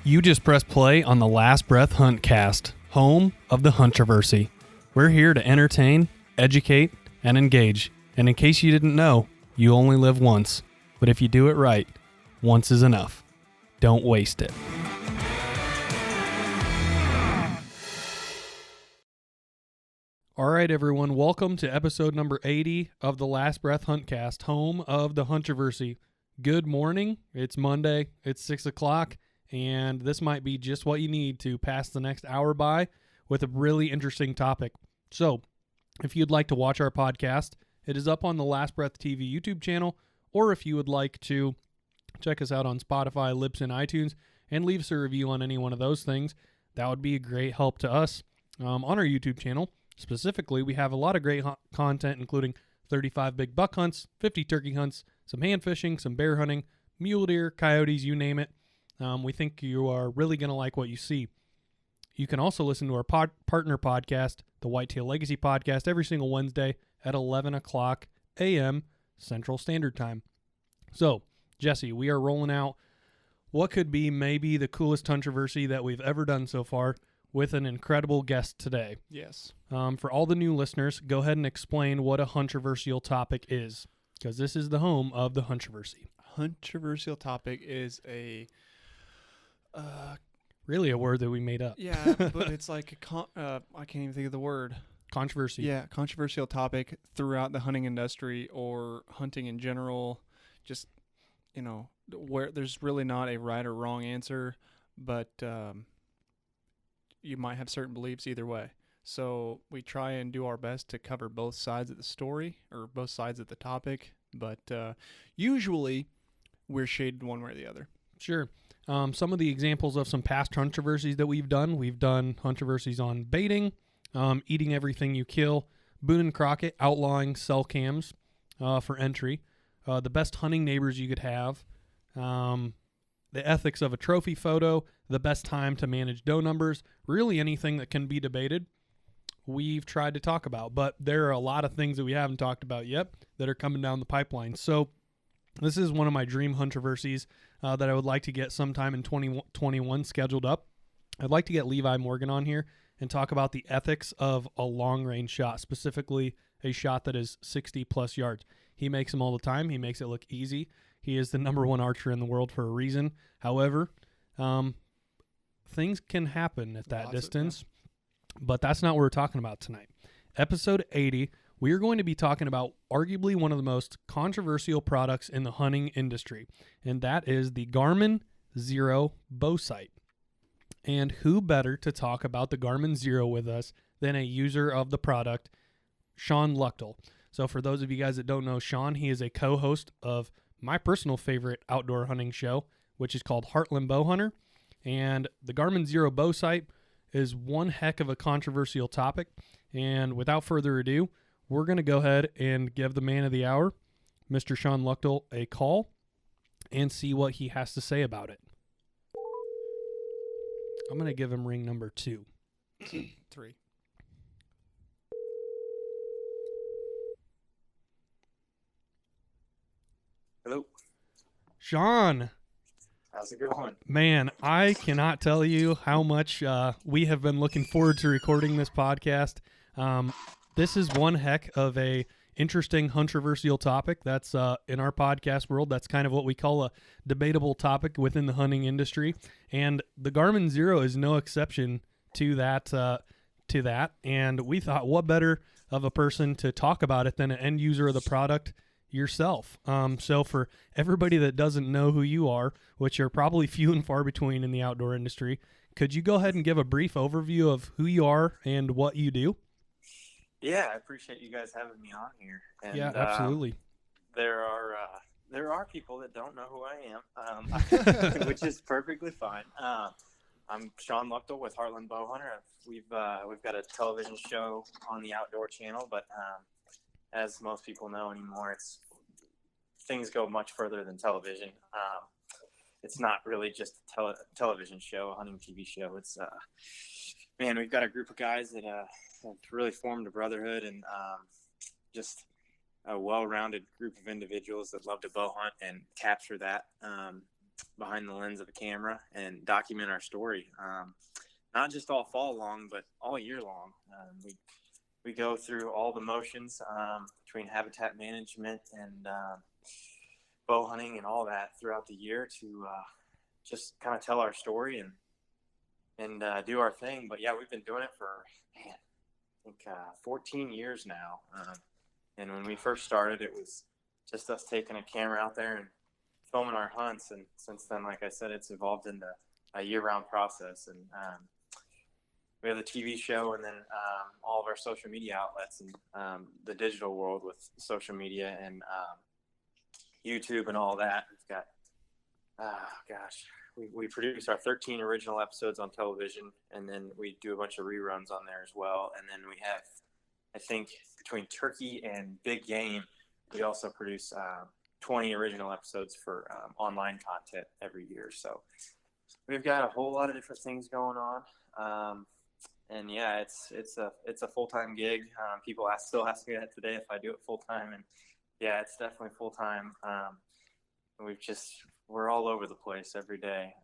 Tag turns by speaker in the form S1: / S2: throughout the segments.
S1: You just press play on the Last Breath Huntcast, home of the huntroversy. We're here to entertain, educate, and engage. And in case you didn't know, you only live once. But if you do it right, once is enough. Don't waste it. All right, everyone. Welcome to episode number 80 of the Last Breath Huntcast, home of the huntroversy. Good morning. It's Monday. It's 6 o'clock. And this might be just what you need to pass the next hour by with a really interesting topic. So, if you'd like to watch our podcast, it is up on the Last Breath TV YouTube channel, or if you would like to check us out on Spotify, Libsyn, iTunes, and leave us a review on any one of those things, that would be a great help to us. On our YouTube channel, specifically, we have a lot of great content, including 35 big buck hunts, 50 turkey hunts, some hand fishing, some bear hunting, mule deer, coyotes, you name it. We think you are really going to like what you see. You can also listen to our partner podcast, the Whitetail Legacy Podcast, every single Wednesday at 11 o'clock a.m. Central Standard Time. So, Jesse, we are rolling out what could be maybe the coolest huntroversy that we've ever done so far with an incredible guest today.
S2: Yes.
S1: For all the new listeners, go ahead and explain what a huntroversial topic is, because this is the home of the huntroversy.
S2: Huntroversial topic is
S1: really a word that we made up.
S2: Yeah, but it's like I can't even think of the word.
S1: Controversy.
S2: Yeah, controversial topic throughout the hunting industry or hunting in general. Just, where there's really not a right or wrong answer, but you might have certain beliefs either way. So we try and do our best to cover both sides of the story or both sides of the topic, but usually we're shaded one way or the other.
S1: Sure. Some of the examples of some past huntroversies that we've done huntroversies on baiting, eating everything you kill, Boone and Crockett outlawing cell cams for entry, the best hunting neighbors you could have, the ethics of a trophy photo, the best time to manage doe numbers, really anything that can be debated, we've tried to talk about. But there are a lot of things that we haven't talked about yet that are coming down the pipeline. So this is one of my dream huntroversies that I would like to get sometime in 2021 scheduled up. I'd like to get Levi Morgan on here and talk about the ethics of a long-range shot, specifically a shot that is 60-plus yards. He makes them all the time. He makes it look easy. He is the number one archer in the world for a reason. However, things can happen at that distance, but that's not what we're talking about tonight. Episode 80, we are going to be talking about arguably one of the most controversial products in the hunting industry, and that is the Garmin Xero Bowsite. And who better to talk about the Garmin Xero with us than a user of the product, Shawn Luchtel. So for those of you guys that don't know Shawn, he is a co-host of my personal favorite outdoor hunting show, which is called Heartland Bowhunter. And the Garmin Xero Bowsite is one heck of a controversial topic. And without further ado, we're going to go ahead and give the man of the hour, Mr. Shawn Luchtel, a call and see what he has to say about it. I'm going to give him ring number 2.
S2: 3.
S3: Hello.
S1: Shawn.
S3: How's it going?
S1: Man, I cannot tell you how much we have been looking forward to recording this podcast. This is one heck of a interesting huntroversial topic. That's in our podcast world. That's kind of what we call a debatable topic within the hunting industry. And the Garmin Xero is no exception to that. And we thought, what better of a person to talk about it than an end user of the product yourself. So for everybody that doesn't know who you are, which are probably few and far between in the outdoor industry, could you go ahead and give a brief overview of who you are and what you do?
S3: Yeah, I appreciate you guys having me on here. And,
S1: yeah, absolutely.
S3: There are people that don't know who I am, which is perfectly fine. I'm Shawn Luchtel with Heartland Bowhunter. We've got a television show on the Outdoor Channel, but as most people know anymore, things go much further than television. It's not really just a television show, a hunting TV show. It's we've got a group of guys that have really formed a brotherhood and just a well-rounded group of individuals that love to bow hunt and capture that behind the lens of a camera and document our story. Not just all fall long, but all year long. We go through all the motions between habitat management and bow hunting and all that throughout the year to just kind of tell our story and do our thing. But yeah, we've been doing it for, man, I think 14 years now. And when we first started, it was just us taking a camera out there and filming our hunts. And since then, like I said, it's evolved into a year-round process. And we have the TV show, and then all of our social media outlets and the digital world with social media and YouTube and all that. We've got, we produce our 13 original episodes on television, and then we do a bunch of reruns on there as well. And then we have, I think, between turkey and big game, we also produce 20 original episodes for online content every year. So we've got a whole lot of different things going on. And yeah, it's a full-time gig. People still ask me that today if I do it full-time, and yeah, it's definitely full-time. We're all over the place every day.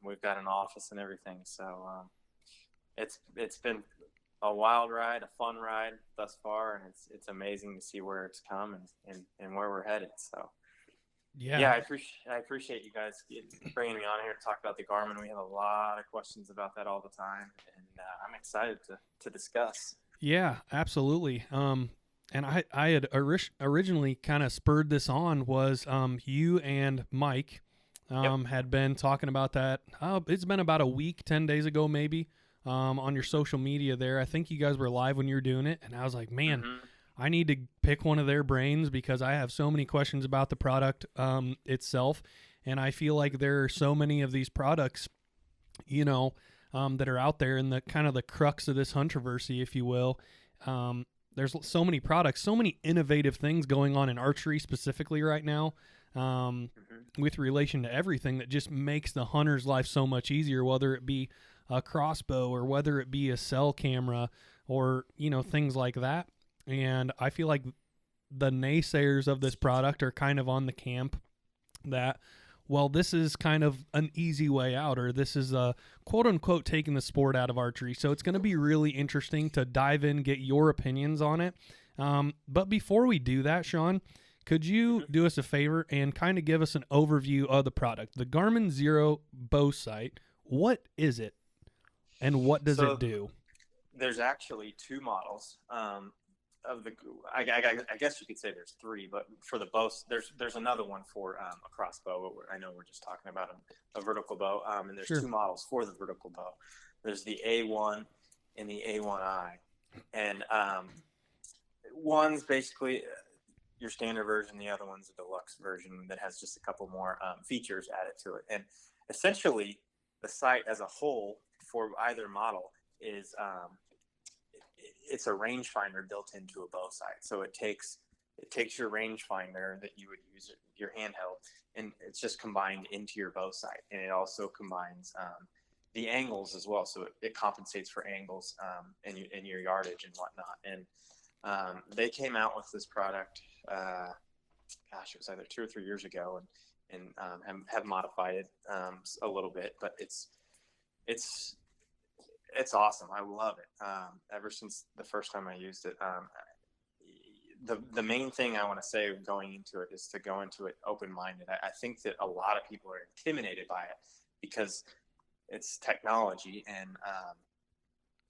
S3: We've got an office and everything. So it's been a wild ride, a fun ride thus far, and it's amazing to see where it's come and where we're headed. So yeah, I appreciate you guys bringing me on here to talk about the Garmin. We have a lot of questions about that all the time, and I'm excited to discuss.
S1: Yeah, absolutely. And I had originally kind of spurred this on was you and Mike had been talking about that. It's been about a week, 10 days ago maybe, on your social media there. I think you guys were live when you were doing it, and I was like, man, I need to pick one of their brains because I have so many questions about the product itself, and I feel like there are so many of these products, that are out there, and the kind of the crux of this huntroversy, if you will. There's so many products, so many innovative things going on in archery specifically right now, with relation to everything that just makes the hunter's life so much easier, whether it be a crossbow or whether it be a cell camera or, things like that. And I feel like the naysayers of this product are kind of on the camp that, well, this is kind of an easy way out, or this is a quote unquote taking the sport out of archery. So it's going to be really interesting to dive in, get your opinions on it. But before we do that, Shawn, could you do us a favor and kind of give us an overview of the product? The Garmin Xero Bowsite, what is it and what does it do?
S3: There's actually two models. I guess you could say there's three, but for the bow, there's another one for a crossbow. I know we're just talking about a vertical bow, and there's two models for the vertical bow. There's the A1 and the A1I, and one's basically your standard version. The other one's a deluxe version that has just a couple more features added to it. And essentially, the sight as a whole for either model is it's a rangefinder built into a bow sight. So it takes your rangefinder that you would use your handheld, and it's just combined into your bow sight. And it also combines the angles as well. So it compensates for angles and your yardage and whatnot. And they came out with this product, it was either 2 or 3 years ago, and have modified it a little bit, but it's awesome. I love it. Ever since the first time I used it, the main thing I want to say going into it is to go into it open-minded. I think that a lot of people are intimidated by it because it's technology and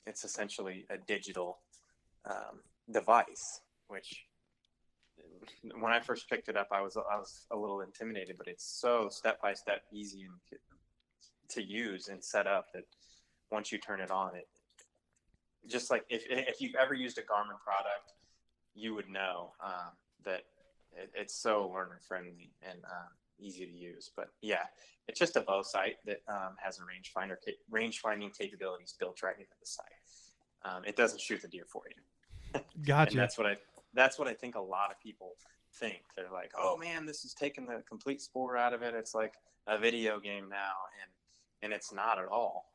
S3: it's essentially a digital device to when I first picked it up, I was a little intimidated, but it's so step-by-step easy and to use and set up that once you turn it on, it just like if you've ever used a Garmin product, you would know that it's so learner friendly and easy to use. But yeah, it's just a bow sight that has a range-finding capabilities built right into the sight. It doesn't shoot the deer for you.
S1: Gotcha.
S3: And that's what I think a lot of people think. They're like, oh man, this is taking the complete sport out of it. It's like a video game now, and it's not at all.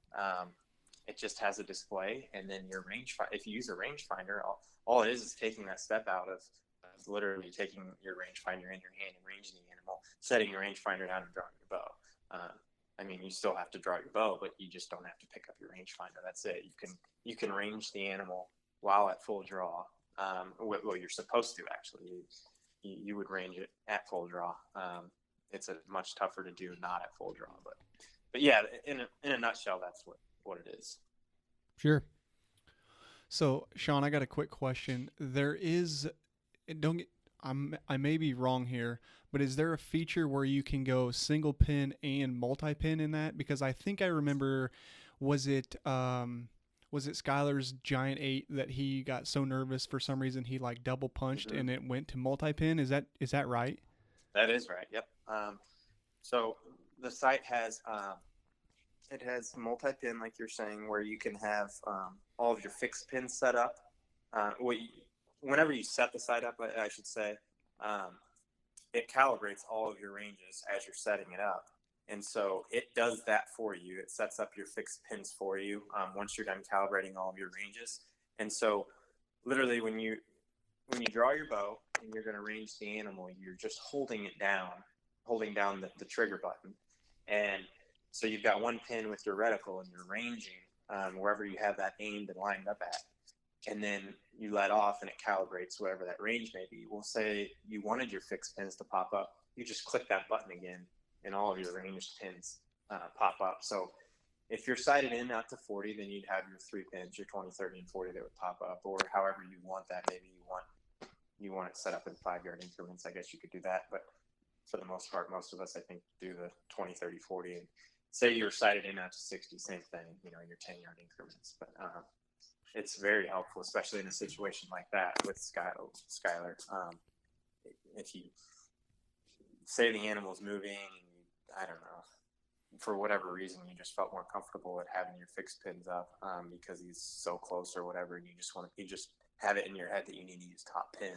S3: It just has a display, and then your if you use a rangefinder, all it is taking that step out of literally taking your rangefinder in your hand and ranging the animal, setting your rangefinder down and drawing your bow. I mean, you still have to draw your bow, but you just don't have to pick up your rangefinder. That's it. You can range the animal while at full draw. Well, you're supposed to actually. You would range it at full draw. It's a much tougher to do not at full draw, but yeah, in a nutshell, that's what it is.
S1: Sure.
S2: So, Shawn, I got a quick question. I may be wrong here, but is there a feature where you can go single pin and multi-pin in that? Because I think I remember, was it Skylar's Giant 8 that he got so nervous for some reason he like double punched and it went to multi-pin? Is that right?
S3: That is right. Yep. So the site has it has multi-pin, like you're saying, where you can have all of your fixed pins set up. Whenever you set the site up, I should say, it calibrates all of your ranges as you're setting it up. And so it does that for you. It sets up your fixed pins for you once you're done calibrating all of your ranges. And so literally when you draw your bow and you're going to range the animal, you're just holding down the trigger button. And so you've got one pin with your reticle and you're ranging wherever you have that aimed and lined up at. And then you let off and it calibrates whatever that range may be. We'll say you wanted your fixed pins to pop up. You just click that button again and all of your ranged pins pop up. So if you're sighted in out to 40, then you'd have your 3 pins, your 20, 30, and 40 that would pop up, or however you want that. Maybe you want it set up in 5-yard increments. I guess you could do that. But for the most part, most of us, I think, do the 20, 30, 40. And say you're sighted in out to 60, same thing, in your 10-yard increments. But it's very helpful, especially in a situation like that with Skylar. If you say the animal's moving, I don't know, for whatever reason, you just felt more comfortable at having your fixed pins up because he's so close or whatever, and you just have it in your head that you need to use top pin.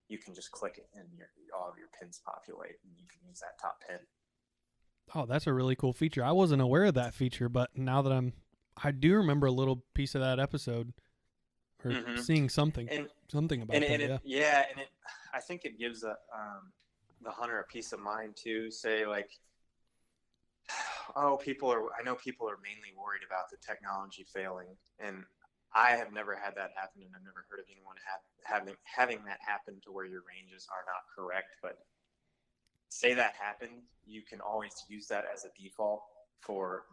S3: You can just click it and all of your pins populate, and you can use that top pin.
S1: Oh, that's a really cool feature. I wasn't aware of that feature, but now that I do remember a little piece of that episode, or seeing something about that.
S3: I think it gives the hunter a peace of mind too. Say like, I know people are mainly worried about the technology failing, and I have never had that happen, and I've never heard of anyone having that happen to where your ranges are not correct. But say that happened, you can always use that as a default for,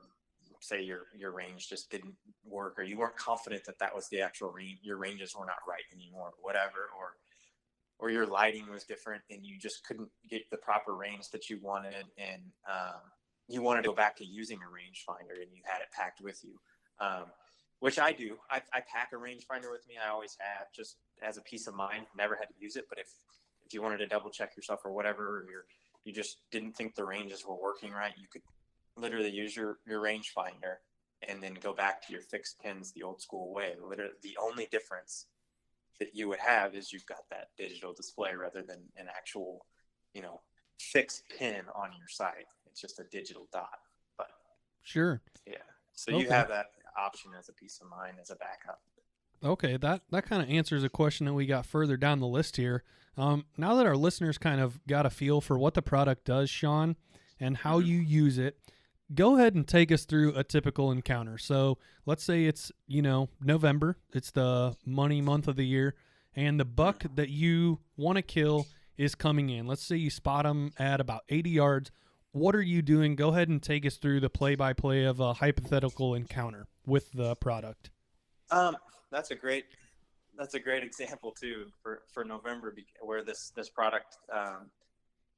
S3: say your range just didn't work, or you weren't confident that was the actual range, your ranges were not right anymore, or whatever, or your lighting was different and you just couldn't get the proper range that you wanted, and you wanted to go back to using a rangefinder and you had it packed with you, which I do. I pack a rangefinder with me. I always have, just as a peace of mind. Never had to use it, but if you wanted to double check yourself or whatever, or you just didn't think the ranges were working right, you could literally use your rangefinder and then go back to your fixed pins the old school way. Literally, the only difference that you would have is you've got that digital display rather than an actual, fixed pin on your site. It's just a digital dot. But
S1: sure,
S3: yeah. So you have that option as a peace of mind, as a backup.
S1: Okay, that kind of answers a question that we got further down the list here. Now that our listeners kind of got a feel for what the product does, Shawn, and how you use it, go ahead and take us through a typical encounter. So let's say it's, November. It's the money month of the year, and the buck that you want to kill is coming in. Let's say you spot them at about 80 yards. What are you doing? Go ahead and take us through the play-by-play of a hypothetical encounter with the product.
S3: That's a great example too for November, where this product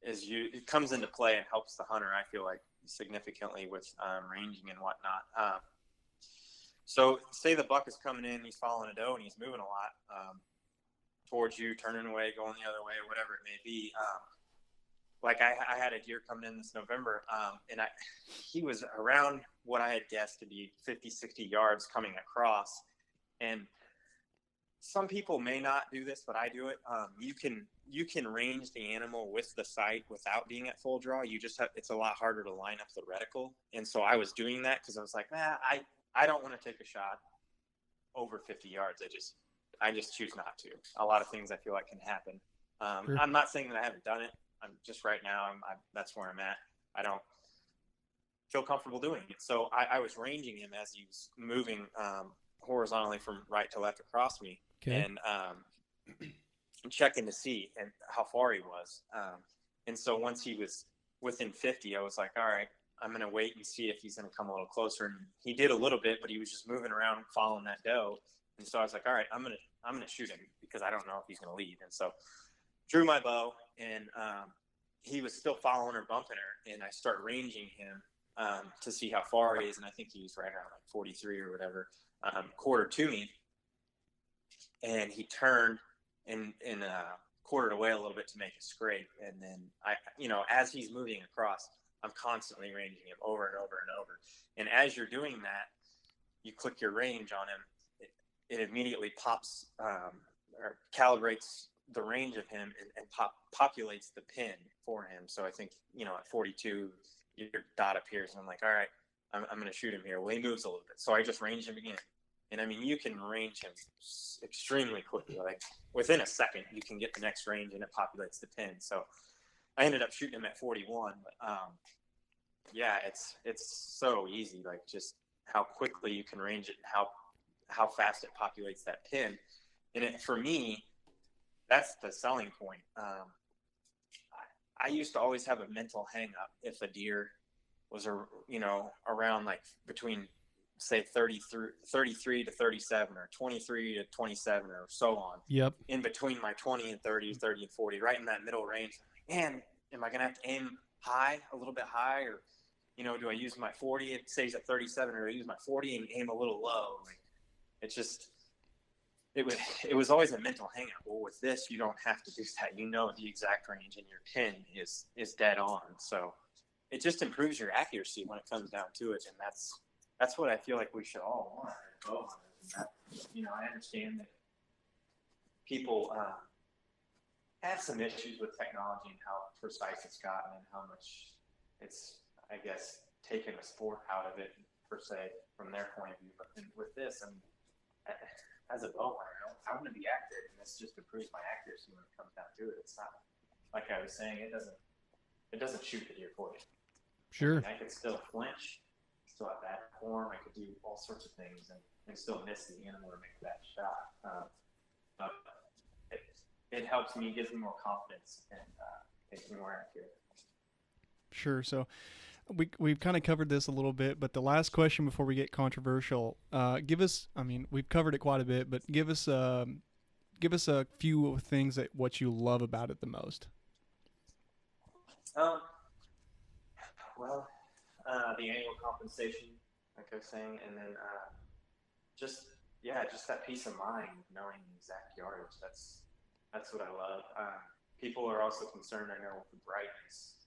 S3: it comes into play and helps the hunter, I feel like, significantly with ranging and whatnot. So say the buck is coming in, he's following a doe and he's moving a lot towards you, turning away, going the other way, whatever it may be. Like I had a deer coming in this November, and he was around what I had guessed to be 50, 60 yards coming across. And some people may not do this, but I do it. You can range the animal with the sight without being at full draw. It's a lot harder to line up the reticle. And so I was doing that because I was like, I don't want to take a shot over 50 yards. I just choose not to. A lot of things I feel like can happen.
S1: Sure.
S3: I'm not saying that I haven't done it. I'm just right now. That's where I'm at. feel comfortable doing it. So I was ranging him as he was moving horizontally from right to left across me, and checking to see and how far he was. And so once he was within 50, I was like, all right, I'm going to wait and see if he's going to come a little closer. And he did a little bit, but he was just moving around following that doe. And so I was like, all right, I'm going to shoot him because I don't know if he's going to leave. And so drew my bow, and he was still following her, bumping her. And I start ranging him to see how far he is. And I think he was right around like 43 or whatever, quarter to me. And he turned and quartered away a little bit to make a scrape. And then as he's moving across, I'm constantly ranging him over and over and over. And as you're doing that, you click your range on him. It immediately pops or calibrates the range of him and populates the pin for him. So I think, at 42, your dot appears, and I'm like, all right, I'm going to shoot him here. Well, he moves a little bit. So I just range him again. And I mean, you can range him extremely quickly. Like within a second, you can get the next range and it populates the pin. So I ended up shooting him at 41. But yeah, it's so easy. Like just how quickly you can range it and how fast it populates that pin. And for me, that's the selling point. I used to always have a mental hang up if a deer was around like between say 33 to 37 or 23 to 27 or so on.
S1: Yep.
S3: In between my 20 and 30 and 40, right in that middle range. Man, am I going to have to aim high, a little bit high, or, do I use my 40? It says at 37, or I use my 40 and aim a little low. Like, it's just, it was always a mental hang up. Well, with this, you don't have to do that. The exact range, and your pin is dead on. So it just improves your accuracy when it comes down to it. And that's what I feel like we should all want as bow hunters. I understand that people have some issues with technology and how precise it's gotten and how much it's, I guess, taken a sport out of it, per se, from their point of view. But with this, as a bow hunter, I want to be accurate, and this just improves my accuracy when it comes down to it. It's not, like I was saying, it doesn't shoot the deer for you.
S1: Sure.
S3: I could still flinch, still have bad form. I could do all sorts of things and still miss the animal or make that shot. But it helps me, gives me more confidence, and makes me more accurate.
S2: Sure. So we've kind of covered this a little bit, but the last question before we get controversial, we've covered it quite a bit, but give us a few things what you love about it the most.
S3: The annual compensation, like I was saying, and then just that peace of mind, knowing the exact yardage. That's what I love. People are also concerned, I know, with the brightness.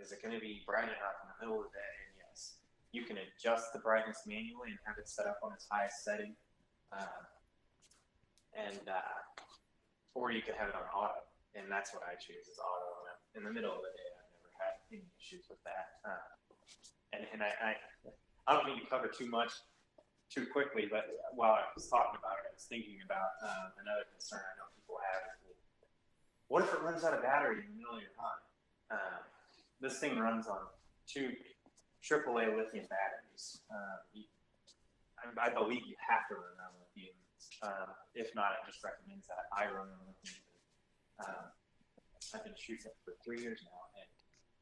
S3: Is it going to be bright enough in the middle of the day? And yes, you can adjust the brightness manually and have it set up on its highest setting, or you could have it on auto, and that's what I choose is auto. In the middle of the day, I've never had any issues with that. And I don't mean to cover too much too quickly, but while I was talking about it, I was thinking about another concern I know people have. What if it runs out of battery in the middle of your hunt? This thing runs on 2 AAA lithium batteries. I believe you have to run on lithium. If not, it just recommends that I run on lithium. I've been shooting it for 3 years now, and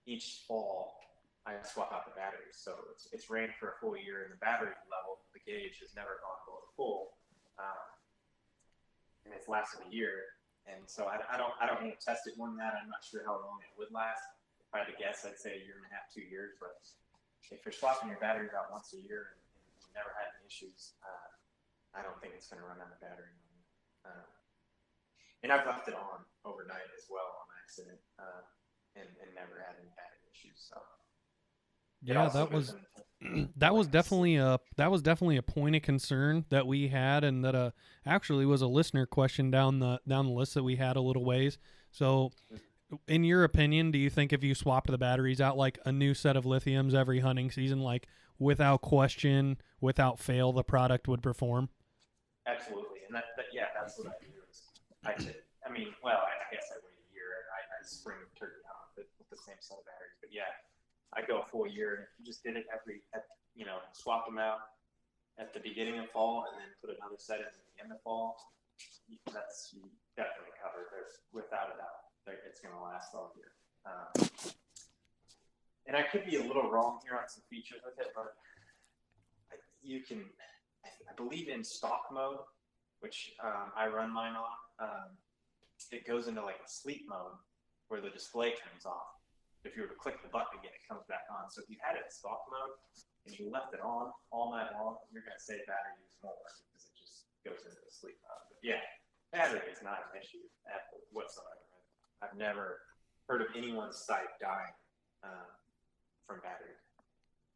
S3: each fall I swap out the batteries. So it's ran for a full year, and the battery level, the gauge, has never gone below full, and it's lasted a year. And so I don't want to test it more than that. I'm not sure how long it would last. If I had to guess, I'd say a year and a half, 2 years. But if you're swapping your batteries out once a year and you never had any issues, I don't think it's going to run out of battery. And I've left it on overnight as well on accident, and never had any battery issues. So
S1: yeah, that was definitely a point of concern that we had, and that actually was a listener question down the list that we had a little ways. So, in your opinion, do you think if you swapped the batteries out, like a new set of lithiums every hunting season, like without question, without fail, the product would perform?
S3: Absolutely, and that's what I do. I guess I wait a year. I spring turkey on with the same set of batteries, but yeah. I go a full year, and if you just did it swap them out at the beginning of fall and then put another set in at the end of fall, that's definitely covered. There's without a doubt, it's going to last all year. And I could be a little wrong here on some features with it, but I believe in stock mode, which I run mine on, it goes into like a sleep mode where the display turns off. If you were to click the button again, it comes back on. So if you had it in stock mode and you left it on all night long, you're going to save battery use more because it just goes into the sleep mode. But yeah, battery is not an issue whatsoever. I've never heard of anyone's site dying from battery.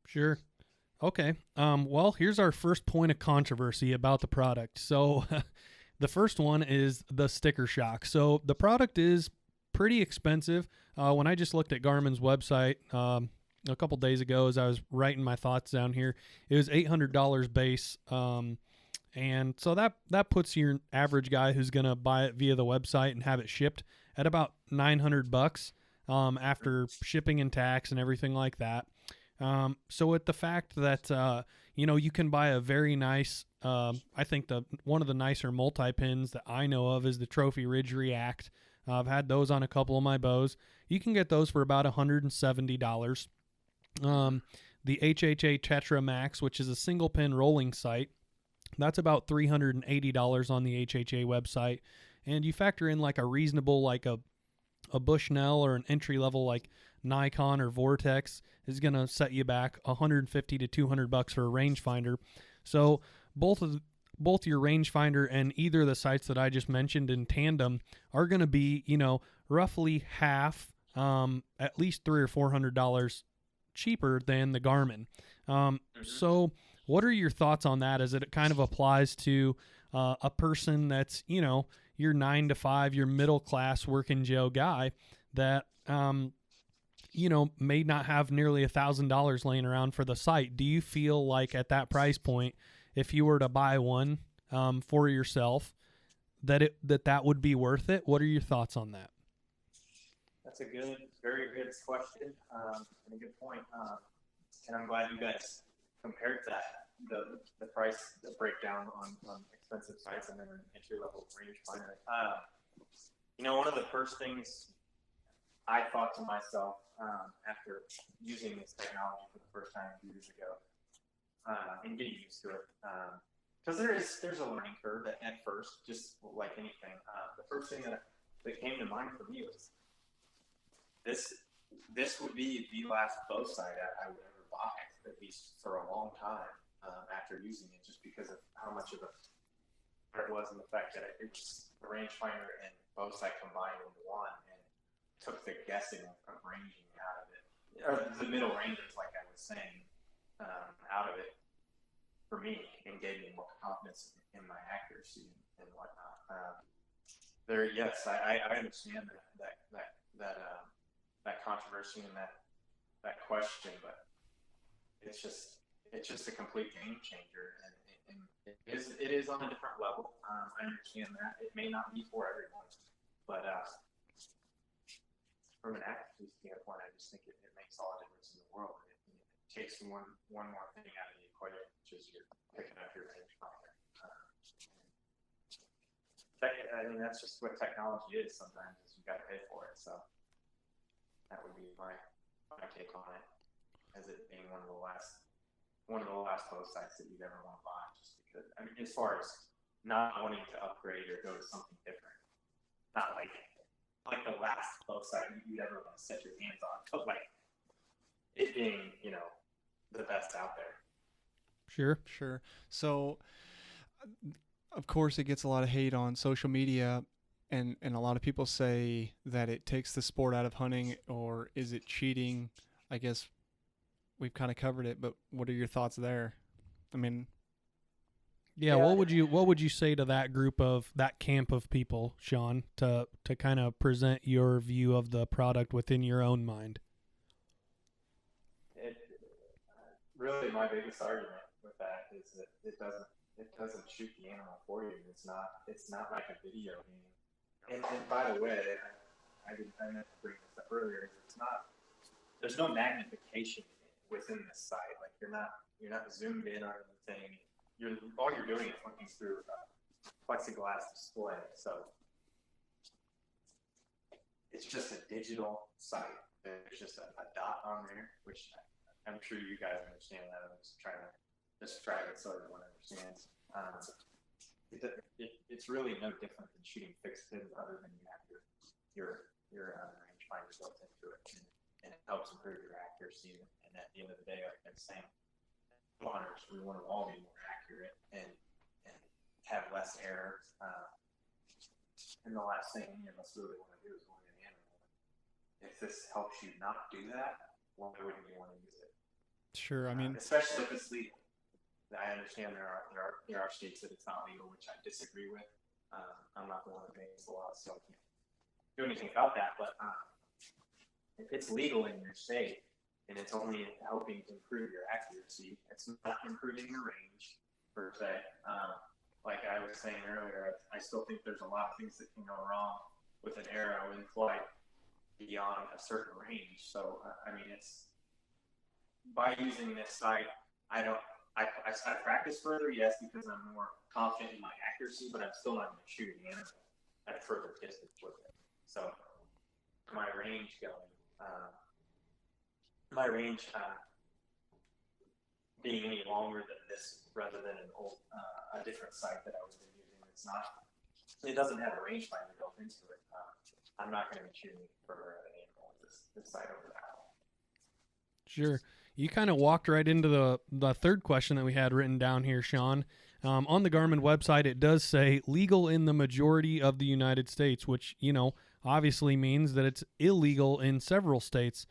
S1: Sure. Okay. Well, here's our first point of controversy about the product. So the first one is the sticker shock. So the product is pretty expensive. When I just looked at Garmin's website a couple days ago as I was writing my thoughts down here, it was $800 base. And so that puts your average guy who's going to buy it via the website and have it shipped at about $900 after shipping and tax and everything like that. So with the fact that, you can buy a very nice, I think one of the nicer multi-pins that I know of is the Trophy Ridge React. I've had those on a couple of my bows. You can get those for about $170. The HHA Tetra Max, which is a single pin rolling sight, that's about $380 on the HHA website. And you factor in like a reasonable, like a Bushnell or an entry level like Nikon or Vortex is going to set you back $150 to $200 for a rangefinder. So both your rangefinder and either of the sites that I just mentioned in tandem are going to be, roughly half, at least $300 or $400 cheaper than the Garmin. So what are your thoughts on that as it kind of applies to a person that's, your 9 to 5, your middle class working Joe guy that, may not have nearly $1,000 laying around for the site? Do you feel like at that price point, if you were to buy one for yourself, that would be worth it? What are your thoughts on that?
S3: That's a very good question, and a good point. And I'm glad you guys compared that, the price, the breakdown on expensive sites and then an entry-level rangefinder. One of the first things I thought to myself after using this technology for the first time years ago and getting used to it, because there's a learning curve at first, just like anything. The first thing that came to mind for me was this would be the last Bowsite I would ever buy, at least for a long time after using it, just because of how much of it was, and the fact that it was the rangefinder and Bowsite combined into one and took the guessing of ranging out of it, or the middle ranges, like I was saying, out of it for me, and gave me more confidence in my accuracy and whatnot. Yes, I understand that controversy and that question, but it's just a complete game changer, and it is on a different level. I understand that it may not be for everyone, but from an accuracy standpoint, I just think it makes all the difference in the world. It takes one more thing out of the equation, which is you're picking up your rangefinder. That's just what technology is. Sometimes you got to pay for it. So that would be my take on it, as it being one of the last Bowsites that you'd ever want to buy. Just because, as far as not wanting to upgrade or go to something different, not like the last Bowsite you'd ever want to set your hands on, but like it being, the best out there.
S2: Sure. So, of course, it gets a lot of hate on social media, and a lot of people say that it takes the sport out of hunting, or is it cheating? I guess we've kind of covered it, but what are your thoughts there?
S1: Yeah, what would you say to that camp of people, Shawn, to kind of present your view of the product within your own mind?
S3: Really, my biggest argument with that is that it doesn't shoot the animal for you. It's not like a video game. And by the way, I meant to bring this up earlier. It's not there's no magnification within this sight. Like you're not zoomed in on anything. All you're doing is looking through a plexiglass display. So it's just a digital sight. There's just a dot on there, which I'm sure you guys understand that. I'm just trying to describe it so everyone understands. It's really no different than shooting fixed pins, other than you have your rangefinder built into it, and it helps improve your accuracy. And at the end of the day, like I'm saying, hunters, we want to all be more accurate and have less error. And the last thing any of us really want to do is look at an animal. If this helps you not do that, why wouldn't you want to use it?
S2: Sure. I mean,
S3: especially if it's legal. I understand there are states that it's not legal, which I disagree with. I'm not the one that makes the law, so I can't do anything about that. But if it's legal in your state and it's only helping to improve your accuracy, it's not improving your range per se. Like I was saying earlier, I still think there's a lot of things that can go wrong with an arrow in flight beyond a certain range. So I mean, it's by using this sight, I practice further, yes, because I'm more confident in my accuracy, but I'm still not going to shoot an animal at a further distance with it. So my range being any longer than this, rather than a different sight that I was using, it doesn't have a rangefinder built into it. I'm not going to be shooting further at an animal with this sight over that.
S1: Sure. You kind of walked right into the third question that we had written down here, Shawn. On the Garmin website, it does say legal in the majority of the United States, which, obviously means that it's illegal in several states.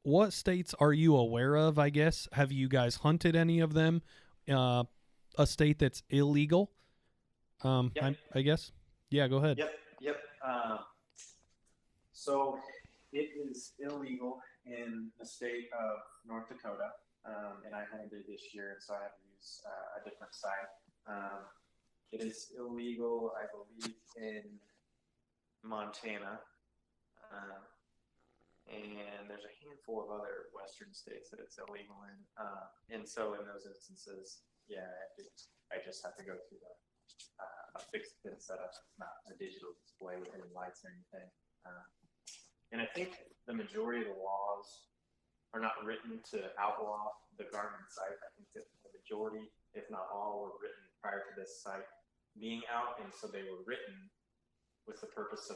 S1: What states are you aware of, I guess? Have you guys hunted any of them? A state that's illegal?
S3: Yep.
S1: I guess? Yeah, go ahead.
S3: Yep. So it is illegal in the state of North Dakota, and I hunted this year, and so I have to use a different site. It is illegal, I believe, in Montana, and there's a handful of other western states that it's illegal in. And so in those instances, yeah, I just have to go through a fixed pin setup. It's not a digital display with any lights or anything. And I think the majority of the laws are not written to outlaw the Garmin site. I think that the majority, if not all, were written prior to this site being out, and so they were written with the purpose of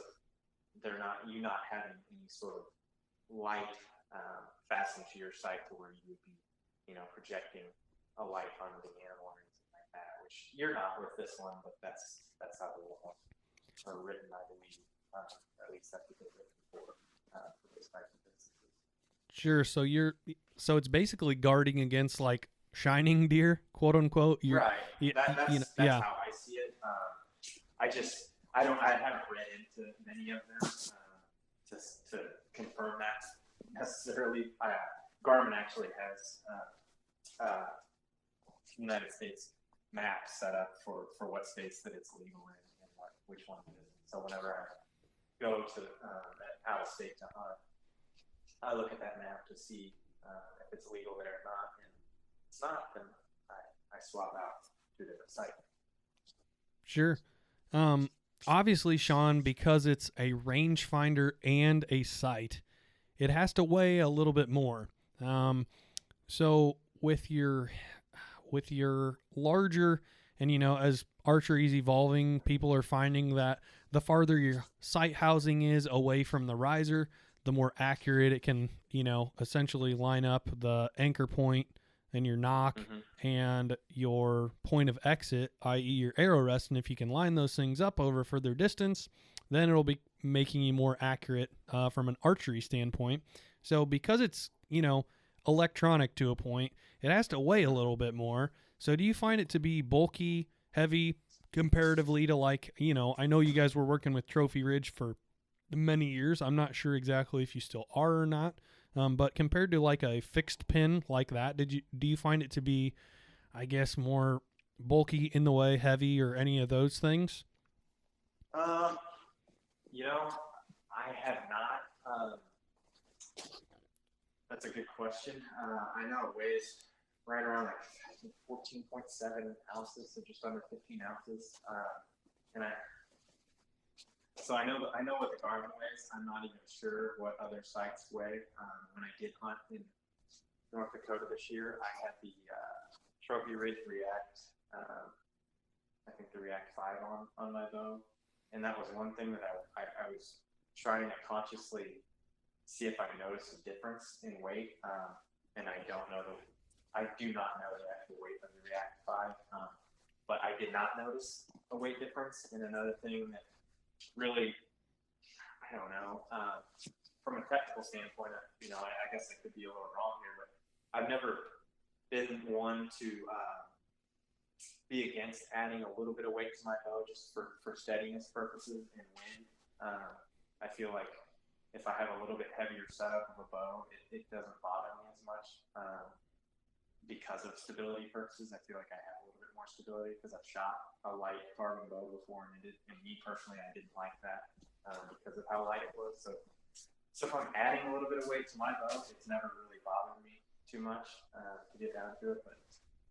S3: you not having any sort of light fastened to your site to where you would be, projecting a light onto the animal or anything like that. Which you're not with this one, but that's how the laws are written, I believe. At least that's what they're written for this type of businesses.
S1: Sure. So it's basically guarding against like shining deer, quote unquote.
S3: Right. That's how I see it. I haven't read into many of them to confirm that necessarily. Garmin actually has United States map set up for what states that it's legal in and which one it isn't. So whenever I go to out of state to hunt, I look at that map to see if it's legal there or not. And if it's not, then I swap out to a different site.
S1: Sure. Obviously, Shawn, because it's a rangefinder and a sight, it has to weigh a little bit more. So with your larger, and as archery is evolving, people are finding that the farther your sight housing is away from the riser, the more accurate it can, essentially line up the anchor point and your knock and your point of exit, i.e. your arrow rest. And if you can line those things up over a further distance, then it'll be making you more accurate from an archery standpoint. So because it's, electronic to a point, it has to weigh a little bit more. So do you find it to be bulky, heavy, comparatively to I know you guys were working with Trophy Ridge for many years. I'm not sure exactly if you still are or not. But compared to like a fixed pin like that, do you find it to be, I guess, more bulky in the way, heavy, or any of those things?
S3: I have not. That's a good question. I know it weighs right around like I think 14.7 ounces, so just under 15 ounces. So I know what the Garmin weighs. I'm not even sure what other sites weigh. When I did hunt in North Dakota this year, I had the Trophy Ridge React. I think the React 5 on my bow, and that was one thing that I was trying to consciously see if I noticed a difference in weight, and I do not know the actual weight of the React 5, but I did not notice a weight difference. And another thing that really, I don't know, from a technical standpoint, I guess I could be a little wrong here, but I've never been one to be against adding a little bit of weight to my bow just for steadiness purposes and wind. I feel like if I have a little bit heavier setup of a bow, it doesn't bother me as much because of stability purposes. I feel like I have a little bit more stability because I've shot a light carbon bow before, and me personally, I didn't like that because of how light it was. So if I'm adding a little bit of weight to my bow, it's never really bothered me too much to get down to it. But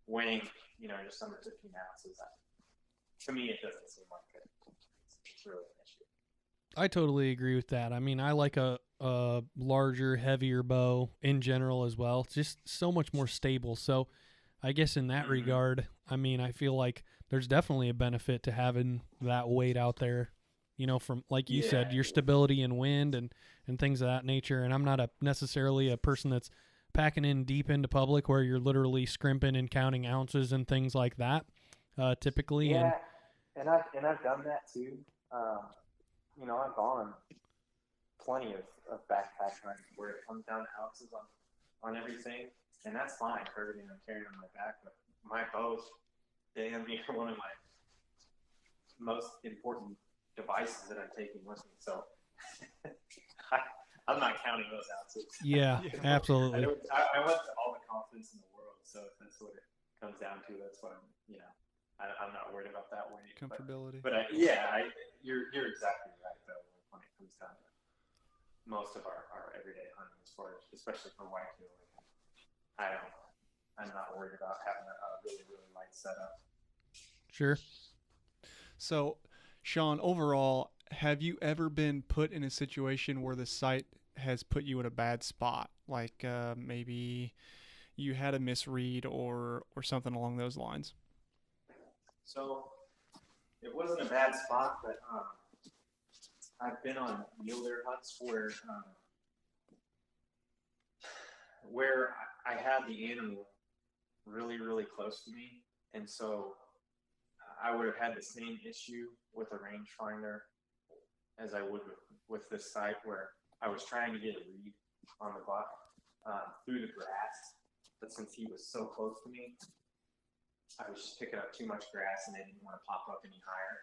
S3: weighing, just under 15 ounces, to me, it doesn't seem like it's really an issue.
S1: I totally agree with that. I mean, I like a larger, heavier bow in general as well. It's just so much more stable. So I guess in that regard, I mean, I feel like there's definitely a benefit to having that weight out there, from, like you said, your stability and wind and things of that nature. And I'm not necessarily a person that's packing in deep into public where you're literally scrimping and counting ounces and things like that, typically.
S3: Yeah, and I've done that too. I've gone plenty of backpack hunting where it comes down to ounces on everything, and that's fine for everything I'm carrying on my back. But my bow's damn near one of my most important devices that I'm taking with me. So I'm not counting those ounces.
S1: Yeah, absolutely.
S3: I want all the confidence in the world. So if that's what it comes down to, that's what I'm not worried about that weight.
S2: Comfortability.
S3: But you're exactly right though when it comes down to most of our everyday hunting, as far as especially for whitetail. I'm not worried about having a really really light setup.
S1: Sure.
S2: So, Shawn, overall, have you ever been put in a situation where the site has put you in a bad spot? Like maybe you had a misread or something along those lines?
S3: So it wasn't a bad spot, but I've been on mule deer hunts where I had the animal really, really close to me, and so I would have had the same issue with a rangefinder as I would with this site, where I was trying to get a read on the buck through the grass, but since he was so close to me, I was just picking up too much grass, and I didn't want to pop up any higher.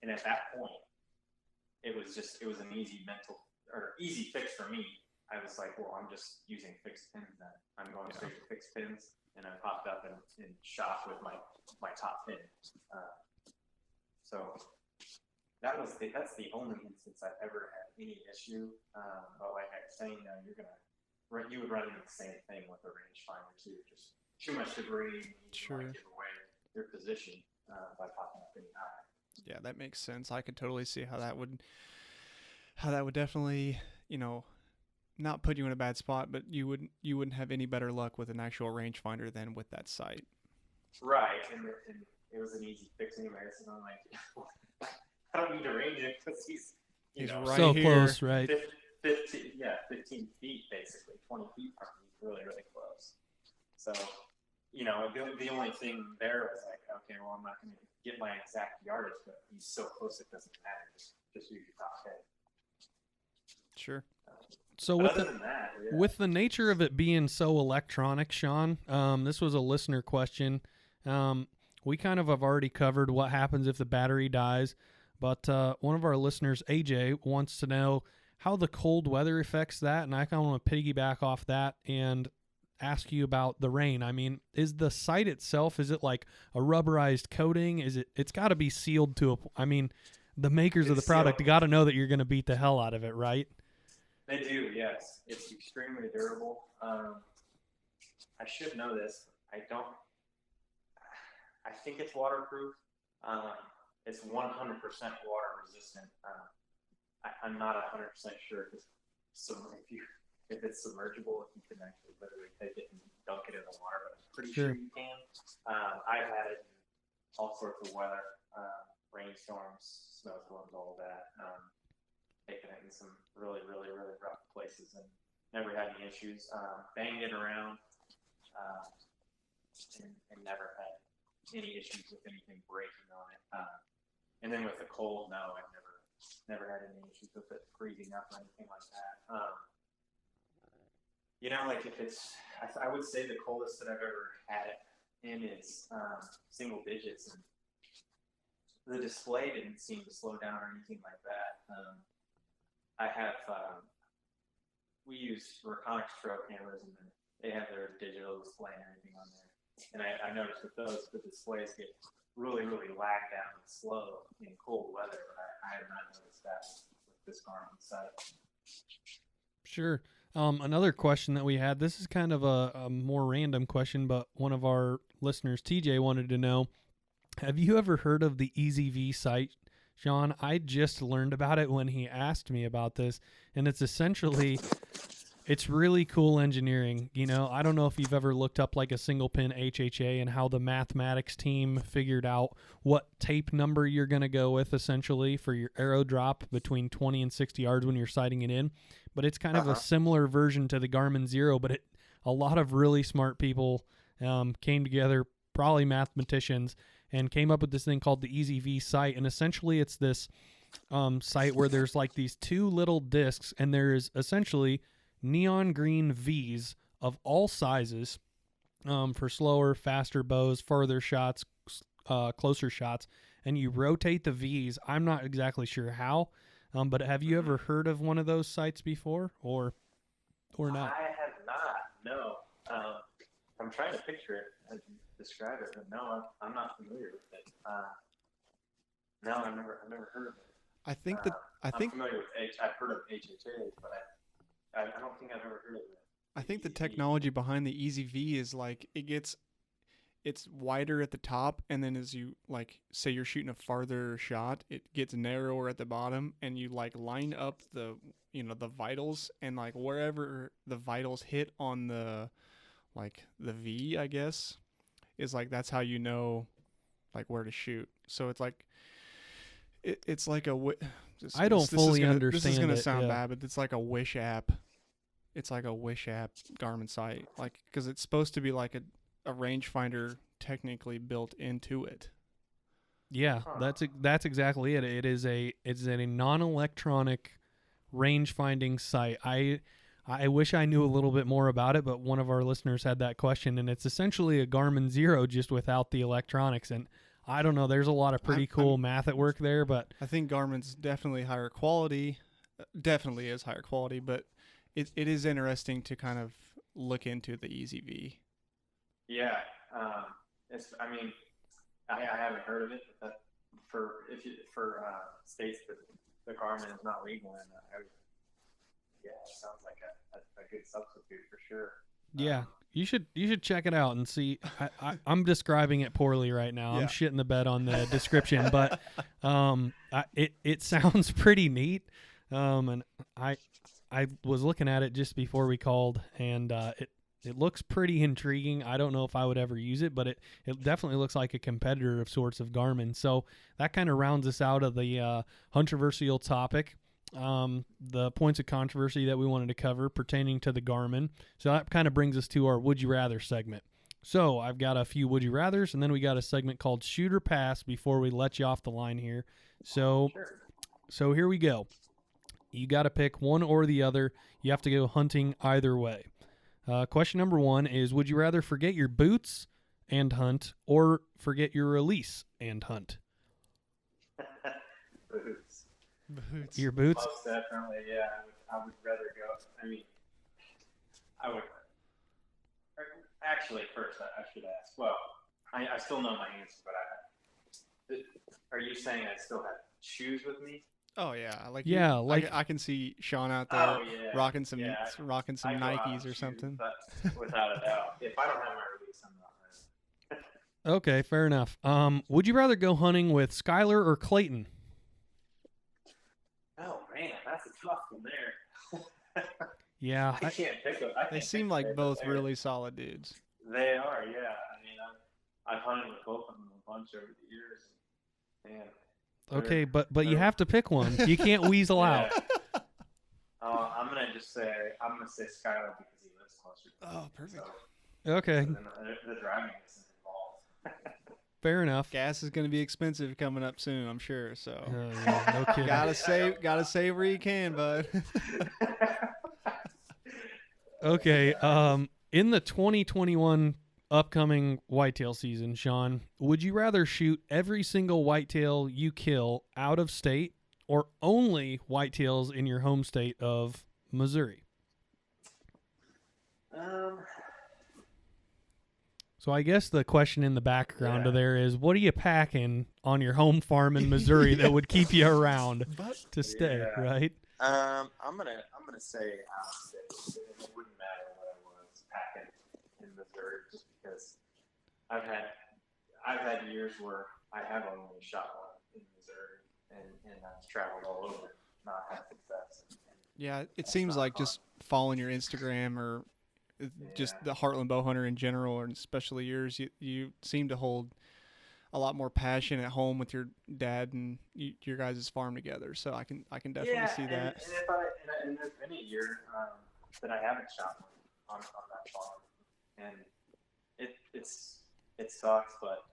S3: And at that point, it was an easy fix for me. I was like, well, I'm just using fixed pins then. I'm going straight to fixed pins, and I popped up and shot with my top pin. So that's the only instance I've ever had any issue. But like I was saying, you would run into the same thing with a rangefinder too. Just too much debris. You want to give away your position by popping up any higher.
S2: Yeah, that makes sense. I could totally see how that would definitely, not put you in a bad spot, but you wouldn't have any better luck with an actual rangefinder than with that site.
S3: Right, and it was an easy fix anyway. So I'm like, I don't need to range it because he's
S2: right
S1: so
S2: here.
S1: Close, right?
S3: 15 feet basically, 20 feet from me. He's really, really close. So, the only thing there was like, okay, well, I'm not going to get my exact yardage, but he's so close it doesn't matter. Just use your top head.
S2: Sure.
S1: So with the nature of it being so electronic, Shawn, this was a listener question. We kind of have already covered what happens if the battery dies, but one of our listeners, AJ, wants to know how the cold weather affects that, and I kind of want to piggyback off that and ask you about the rain. I mean, is the site itself, is it like a rubberized coating? It's got to be sealed to the makers of the product got to know that you're going to beat the hell out of it, right?
S3: They do, yes. It's extremely durable. I should know this. I don't. I think it's waterproof. It's 100% water resistant. I'm not 100% sure if it's submergible, if you can actually literally take it and dunk it in the water, but I'm pretty sure you can. I've had it in all sorts of weather, rainstorms, snowstorms, all of that. Taken it in some really, really, really rough places and never had any issues. Banged it around and never had any issues with anything breaking on it. And then with the cold, no, I've never had any issues with it freezing up or anything like that. Like if it's, I would say the coldest that I've ever had it in is single digits, and the display didn't seem to slow down or anything like that. I have, we use Reconic Pro cameras, and then they have their digital display and everything on there. And I noticed with those, the displays get really, really lagged down and slow in cold weather, but I have not noticed that with this Garmin site.
S1: Sure. Another question that we had, this is kind of a more random question, but one of our listeners, TJ, wanted to know, have you ever heard of the EasyV site, Shawn? I just learned about it when he asked me about this, and it's essentially, it's really cool engineering. I don't know if you've ever looked up like a single pin HHA and how the mathematics team figured out what tape number you're going to go with essentially for your arrow drop between 20 and 60 yards when you're sighting it in. But it's kind of a similar version to the Garmin Xero, but a lot of really smart people came together, probably mathematicians, and came up with this thing called the EasyV site. And essentially it's this site where there's like these two little discs, and there's essentially neon green V's of all sizes for slower, faster bows, further shots, closer shots, and you rotate the V's. I'm not exactly sure how, but have you ever heard of one of those sites before, or not?
S3: I have not. No. I'm trying to picture it as you describe it, but no, I'm not familiar with it. No, I've never heard of it.
S2: I'm
S3: familiar with I've heard of HHAs, but I don't think I've ever heard of it.
S2: I think the technology behind the EasyV is like it's wider at the top, and then as you like say you're shooting a farther shot, it gets narrower at the bottom, and you like line up the the vitals, and like wherever the vitals hit on the V, I guess, is like that's how you know like where to shoot. So it's like it's like a
S1: I don't fully understand.
S2: This is gonna sound bad, but it's like a Wish app. It's like a Wish app Garmin site, like because it's supposed to be like a rangefinder technically built into it.
S1: Yeah, that's exactly it. It's a non-electronic range-finding site. I wish I knew a little bit more about it, but one of our listeners had that question, and it's essentially a Garmin Xero just without the electronics. And I don't know, there's a lot of pretty cool math at work there, but
S2: I think Garmin's definitely higher quality. Definitely is higher quality, but it is interesting to kind of look into the EasyV.
S3: Yeah, I haven't heard of it, but for states that the Garmin is not legal in, it sounds like a good substitute for sure.
S1: Yeah, you should check it out and see. I'm describing it poorly right now.
S2: Yeah.
S1: I'm shitting the bed on the description, but it sounds pretty neat. And I was looking at it just before we called, and it looks pretty intriguing. I don't know if I would ever use it, but it definitely looks like a competitor of sorts of Garmin. So that kind of rounds us out of the controversial topic. The points of controversy that we wanted to cover pertaining to the Garmin. So that kind of brings us to our Would You Rather segment. So I've got a few Would You Rathers, and then we got a segment called Shoot or Pass before we let you off the line here. So here we go. You got to pick one or the other. You have to go hunting either way. Question number 1 is, would you rather forget your boots and hunt, or forget your release and hunt?
S3: Boots.
S1: Your boots?
S3: Most definitely, yeah. I would rather go. I would. Actually, first, I should ask. Well, I still know my answer, but are you saying I still have shoes with me?
S2: Oh yeah, like
S1: Yeah, like
S2: I can see Shawn out there
S3: Oh yeah.
S2: rocking some
S3: Yeah, I go out
S2: Nikes
S3: and
S2: or
S3: shoot,
S2: something.
S3: but without a doubt. If I don't have my release, I'm not hunting.
S1: okay, fair enough. Would you rather go hunting with Skylar or Clayton?
S3: Oh man, that's a tough one there.
S1: Yeah,
S3: I can't pick them.
S2: They seem like both really solid dudes.
S3: They are, yeah. I mean, I've hunted with both of them a bunch over the years. Man.
S1: okay, but you have to pick one. You can't weasel out.
S3: I'm gonna say Skylar because he lives closer.
S2: Oh, perfect.
S3: So,
S1: Okay,
S3: so then the driving isn't involved.
S1: fair enough.
S2: Gas is going to be expensive coming up soon, I'm sure. So
S1: Yeah, no kidding.
S2: gotta save where you can, bud.
S1: Okay, in the 2021 upcoming whitetail season, Shawn, would you rather shoot every single whitetail you kill out of state or only whitetails in your home state of Missouri? So I guess the question in the background of there is, what are you packing on your home farm in Missouri that would keep you around to stay, right?
S3: I'm gonna say out of state. It wouldn't matter what I was packing in Missouri, just because I've had years where I have only shot one in Missouri, and I've traveled all over, not had success.
S2: Yeah, it seems like just following your Instagram or just the Heartland Bowhunter in general, and especially yours, you seem to hold a lot more passion at home with your dad and your guys' farm together. So I can definitely see that.
S3: And there's been a year that I haven't shot on that farm, and it sucks, but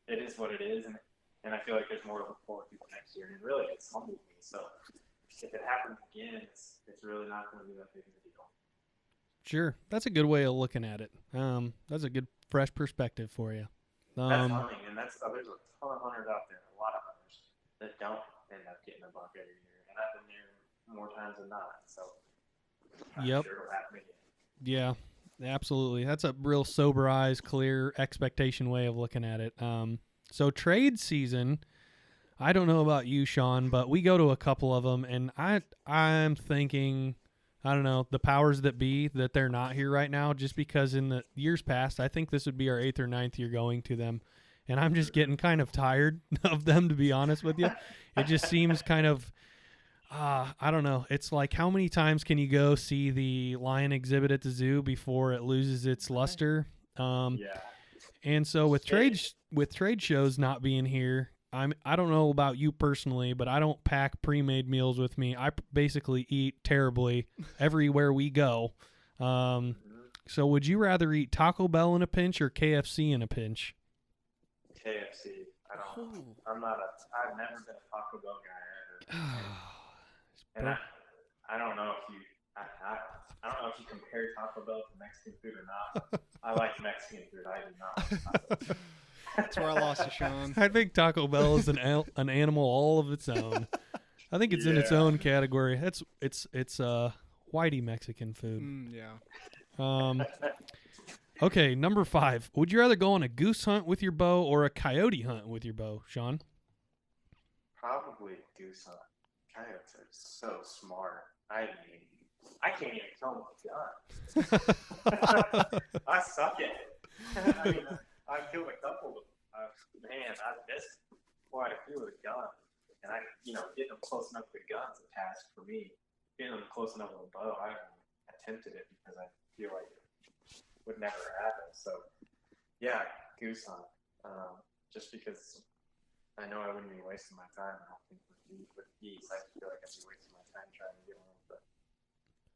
S3: it is what it is, and I feel like there's more to look forward to next year, and really it's humbled me. So if it happens again, it's really not going to be that big of a deal.
S1: Sure, that's a good way of looking at it. That's a good fresh perspective for you.
S3: That's hunting, and there's a ton of hunters out there, a lot of hunters that don't end up getting a buck every year, and I've been there more times than not. So I'm sure it'll happen again.
S1: Yeah, absolutely. That's a real sober eyes, clear expectation way of looking at it. So trade season, I don't know about you, Shawn, but we go to a couple of them, and I'm thinking, I don't know, the powers that be, that they're not here right now, just because in the years past, I think this would be our 8th or 9th year going to them. And I'm just getting kind of tired of them, to be honest with you. It just seems kind of, I don't know. It's like, how many times can you go see the lion exhibit at the zoo before it loses its luster? And so with trade shows not being here, I don't know about you personally, but I don't pack pre-made meals with me. I basically eat terribly everywhere we go. So would you rather eat Taco Bell in a pinch or KFC in a pinch?
S3: KFC. I've never been a Taco Bell guy ever. And I don't know if I don't know if you compare Taco Bell to Mexican food or not. I like Mexican food. I do not.
S2: That's where I lost to Shawn.
S1: I think Taco Bell is an animal all of its own. I think it's in its own category. It's whitey Mexican food. Okay, number 5. Would you rather go on a goose hunt with your bow or a coyote hunt with your bow, Shawn?
S3: Probably goose hunt. Coyotes are so smart. I can't even kill them with guns. I suck at it. I mean, I've killed a couple of I've missed quite a few with a gun. And getting them close enough with a gun's a task for me. Getting them close enough with a bow, I haven't attempted it because I feel like it would never happen. So, yeah, goose hunt. Just because I know I wouldn't be wasting my time. I don't think with geese, I feel like I'd be wasting my time trying to get one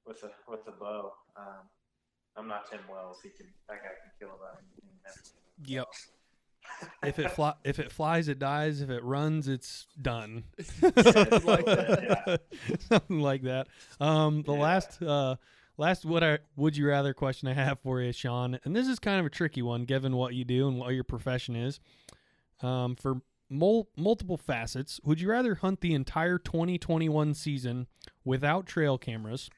S3: with a bow. I'm not Tim Wells. That guy can kill about anything and everything.
S1: Yep. If it flies, it dies. If it runs, it's done.
S3: Something like that. Yeah.
S1: Something like that. Last would you rather question I have for you, Shawn, and this is kind of a tricky one given what you do and what your profession is. For multiple facets, would you rather hunt the entire 2021 season without trail cameras?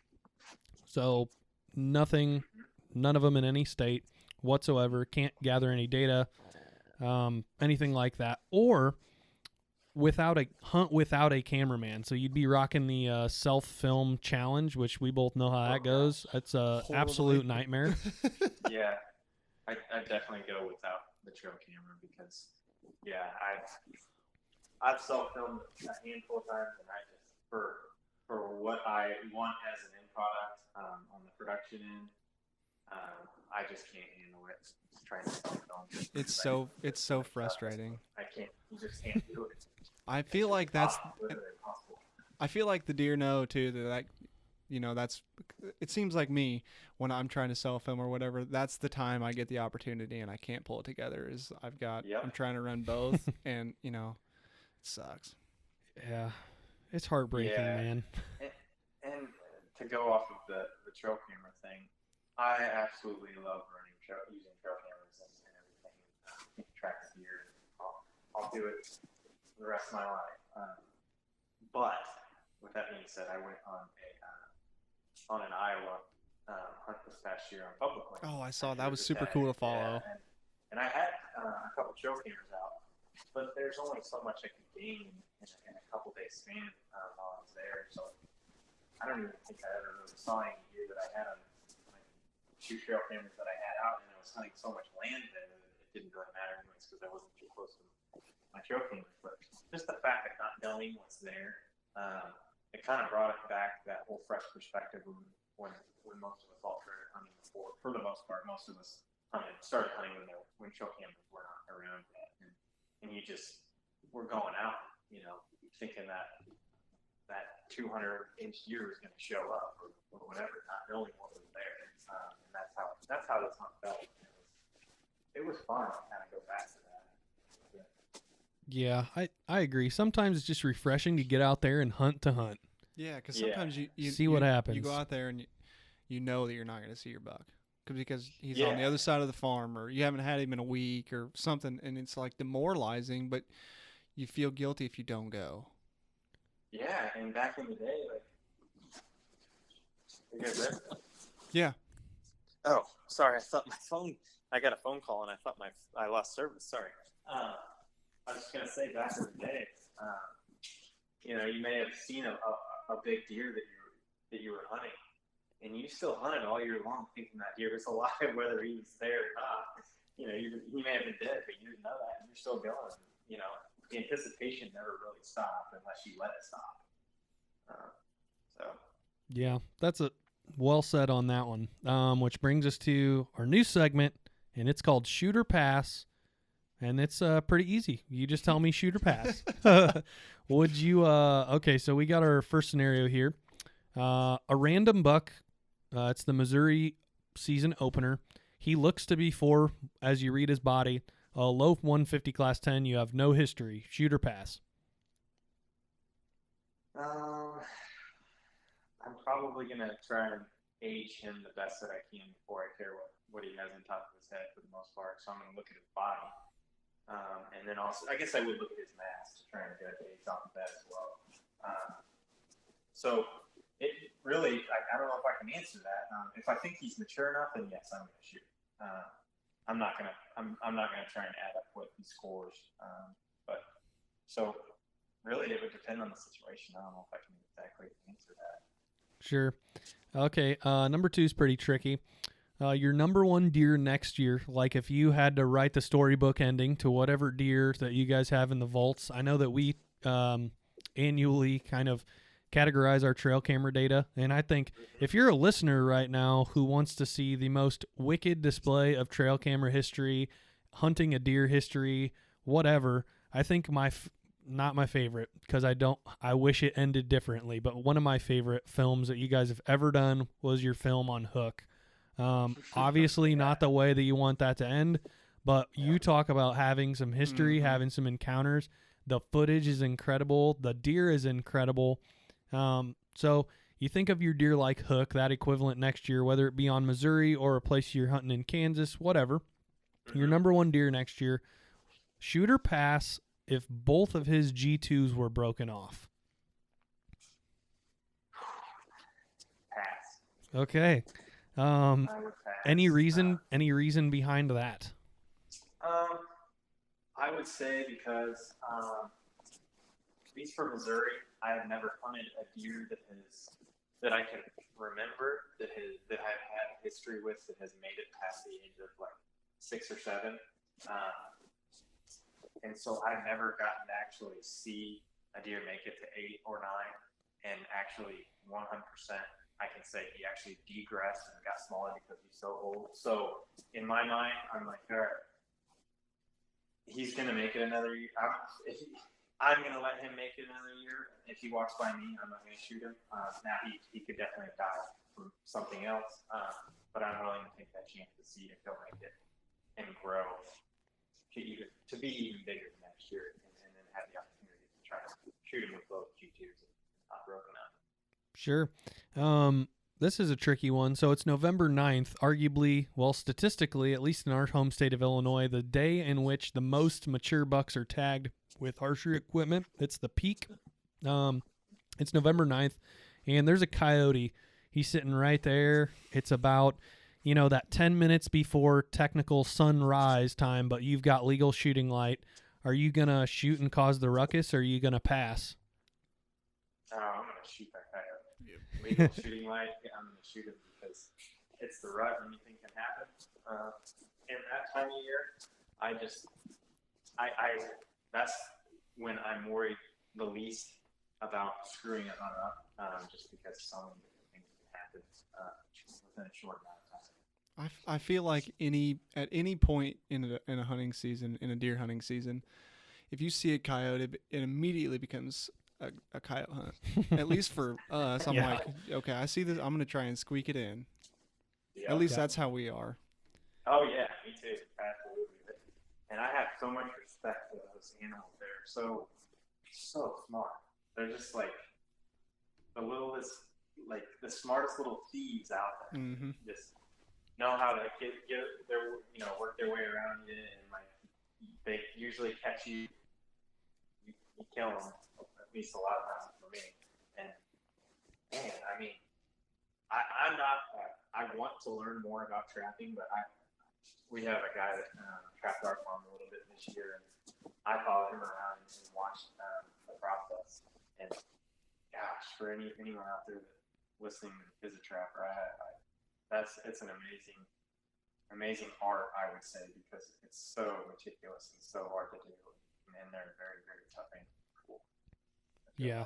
S1: So none of them in any state whatsoever, can't gather any data, anything like that, or without a cameraman. So you'd be rocking the self-film challenge, which we both know how that goes. It's a absolute nightmare.
S3: Yeah, I definitely go without the trail camera because, yeah, I've self-filmed a handful of times, and I just for what I want as an end product on the production end, I just can't handle it. Just trying to self-film.
S2: It's so frustrating.
S3: I can't. You just can't do it.
S2: I feel like that's.
S3: Literally impossible.
S2: I feel like the deer know too that that's. It seems like me when I'm trying to self film or whatever. That's the time I get the opportunity and I can't pull it together. I'm trying to run both, and it sucks.
S1: Yeah, it's heartbreaking, man.
S3: And to go off of the trail camera thing, I absolutely love using trail cameras and everything. Track deer. I'll do it the rest of my life. But with that being said, I went on an Iowa hunt this past year on public land.
S2: Oh, I saw that. Was super cool to follow.
S3: And I had a couple trail cameras out, but there's only so much I could gain in a couple days span while I was there. So I don't even think I ever really saw any deer that I had on my 2 trail cameras that I had out, and I was hunting so much land that it didn't really matter anyways because I wasn't too close to my trail cameras. But just the fact that not knowing what's there, it kind of brought it back, that whole fresh perspective when most of us all started hunting before. For the most part, most of us started hunting when trail cameras were not around yet, and you just were going out, thinking that 200-inch deer was going to show up or whatever, not knowing what was there. And that's how this hunt felt. It was fun to kind of go back to that.
S1: Yeah, I agree. Sometimes it's just refreshing to get out there and hunt to hunt.
S2: Yeah, because sometimes you
S1: see what happens.
S2: You go out there and you know that you're not going to see your buck because he's on the other side of the farm, or you haven't had him in a week or something, and it's like demoralizing, but you feel guilty if you don't go.
S3: Yeah, and back in the day, you guys there?
S2: Yeah.
S3: Oh, sorry. I thought I got a phone call and I thought I lost service. Sorry. I was just gonna say, back in the day, you may have seen a big deer that you were hunting, and you still hunted all year long, thinking that deer was alive, whether he was there or not. He may have been dead, but you didn't know that, and you're still going. The anticipation never really stopped unless you let it stop.
S1: Yeah, that's a well said on that one. Which brings us to our new segment, and it's called Shoot or Pass, and it's pretty easy. You just tell me shoot or pass. Would you? Okay, so we got our first scenario here. A random buck. It's the Missouri season opener. He looks to be 4, as you read his body. A low 150 class 10, you have no history. Shoot or pass?
S3: I'm probably going to try and age him the best that I can before I care what he has on top of his head for the most part. So I'm going to look at his body. And then also, I guess I would look at his mask to try and get a age off of that as well. So it really, I don't know if I can answer that. If I think he's mature enough, then yes, I'm going to shoot. I'm not gonna try and add up what he scores. But so really, it would depend on the situation. I don't know if I can exactly answer that.
S1: Sure. Okay. Number 2 is pretty tricky. Your number 1 deer next year. Like if you had to write the storybook ending to whatever deer that you guys have in the vaults. I know that we annually kind of categorize our trail camera data, and I think if you're a listener right now who wants to see the most wicked display of trail camera history, hunting a deer history, whatever, I think not my favorite, because I wish it ended differently, but one of my favorite films that you guys have ever done was your film on Hook. Obviously not the way that you want that to end, but you talk about having some history, having some encounters. The footage is incredible. The deer is incredible. So you think of your deer like Hook, that equivalent next year, whether it be on Missouri or a place you're hunting in Kansas, whatever. Your number 1 deer next year, shoot or pass if both of his G2s were broken off?
S3: Pass.
S1: Okay.
S3: I would pass.
S1: Any reason behind that?
S3: I would say because least for Missouri, I have never hunted a deer that I can remember that I've had a history with that has made it past the age of like 6 or 7. And so I've never gotten to actually see a deer make it to 8 or 9, and actually 100%. I can say he actually degressed and got smaller because he's so old. So in my mind, I'm like, all right, he's going to make it another year. I'm going to let him make it another year. If he walks by me, I'm not going to shoot him. Now, he could definitely die from something else, but I'm willing to take that chance to see if he'll make it and grow to be even bigger next year, and then have the opportunity to try to shoot him with both G2s and not broken up.
S1: Sure. This is a tricky one. So it's November 9th, arguably, well, statistically, at least in our home state of Illinois, the day in which the most mature bucks are tagged with archery equipment. It's the peak. It's November 9th, and there's a coyote. He's sitting right there. It's about, that 10 minutes before technical sunrise time, but you've got legal shooting light. Are you going to shoot and cause the ruckus, or are you going to pass?
S3: I'm going to shoot that coyote. Legal shooting light, I'm going to shoot him because it's the rut. Anything can happen. In that time of year, that's when I'm worried the least about screwing it up, just because so many different things can happen within a short amount of time.
S2: I feel like at any point in a hunting season, in a deer hunting season, if you see a coyote, it immediately becomes a coyote hunt. At least for us, I'm like, okay, I see this. I'm gonna try and squeak it in.
S3: Yeah.
S2: At least that's how we are.
S3: Oh yeah, me too. Absolutely. And I have so much respect for those animals. They're so smart. They're just like the smartest little thieves out there.
S2: Mm-hmm.
S3: Just know how to get their work their way around you, and like they usually catch you. You kill them at least a lot of times for me. And man, I mean, I'm not. I want to learn more about trapping, but we have a guy that trapped our farm a little bit this year, and I followed him around and watched the process. And gosh, for anyone out there listening is a trapper, it's an amazing art, I would say, because it's so meticulous and so hard to do, and they're very, very tough and cool.
S1: Yeah,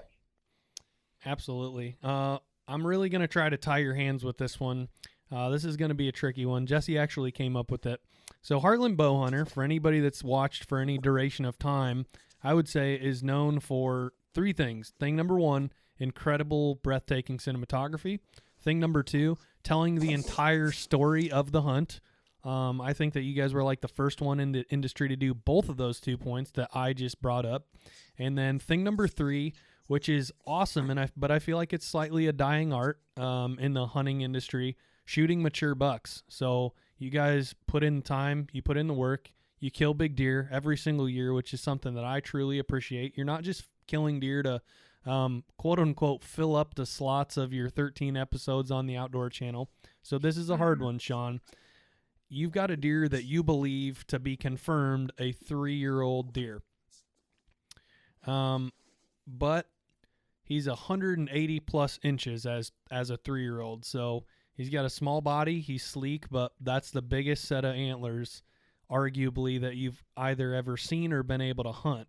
S1: absolutely. I'm really going to try to tie your hands with this one. This is going to be a tricky one. Jesse actually came up with it. So Heartland Bowhunter, for anybody that's watched for any duration of time, I would say is known for 3 things. Thing number 1, incredible, breathtaking cinematography. Thing number 2, telling the entire story of the hunt. I think that you guys were like the first one in the industry to do both of those 2 points that I just brought up. And then thing number 3, which is awesome, but I feel like it's slightly a dying art in the hunting industry, shooting mature bucks. So you guys put in time, you put in the work, you kill big deer every single year, which is something that I truly appreciate. You're not just killing deer to quote unquote fill up the slots of your 13 episodes on the Outdoor Channel. So this is a hard one, Shawn. You've got a deer that you believe to be confirmed a 3-year-old deer. But he's 180 plus inches as a 3-year-old. So he's got a small body. He's sleek, but that's the biggest set of antlers, arguably, that you've either ever seen or been able to hunt.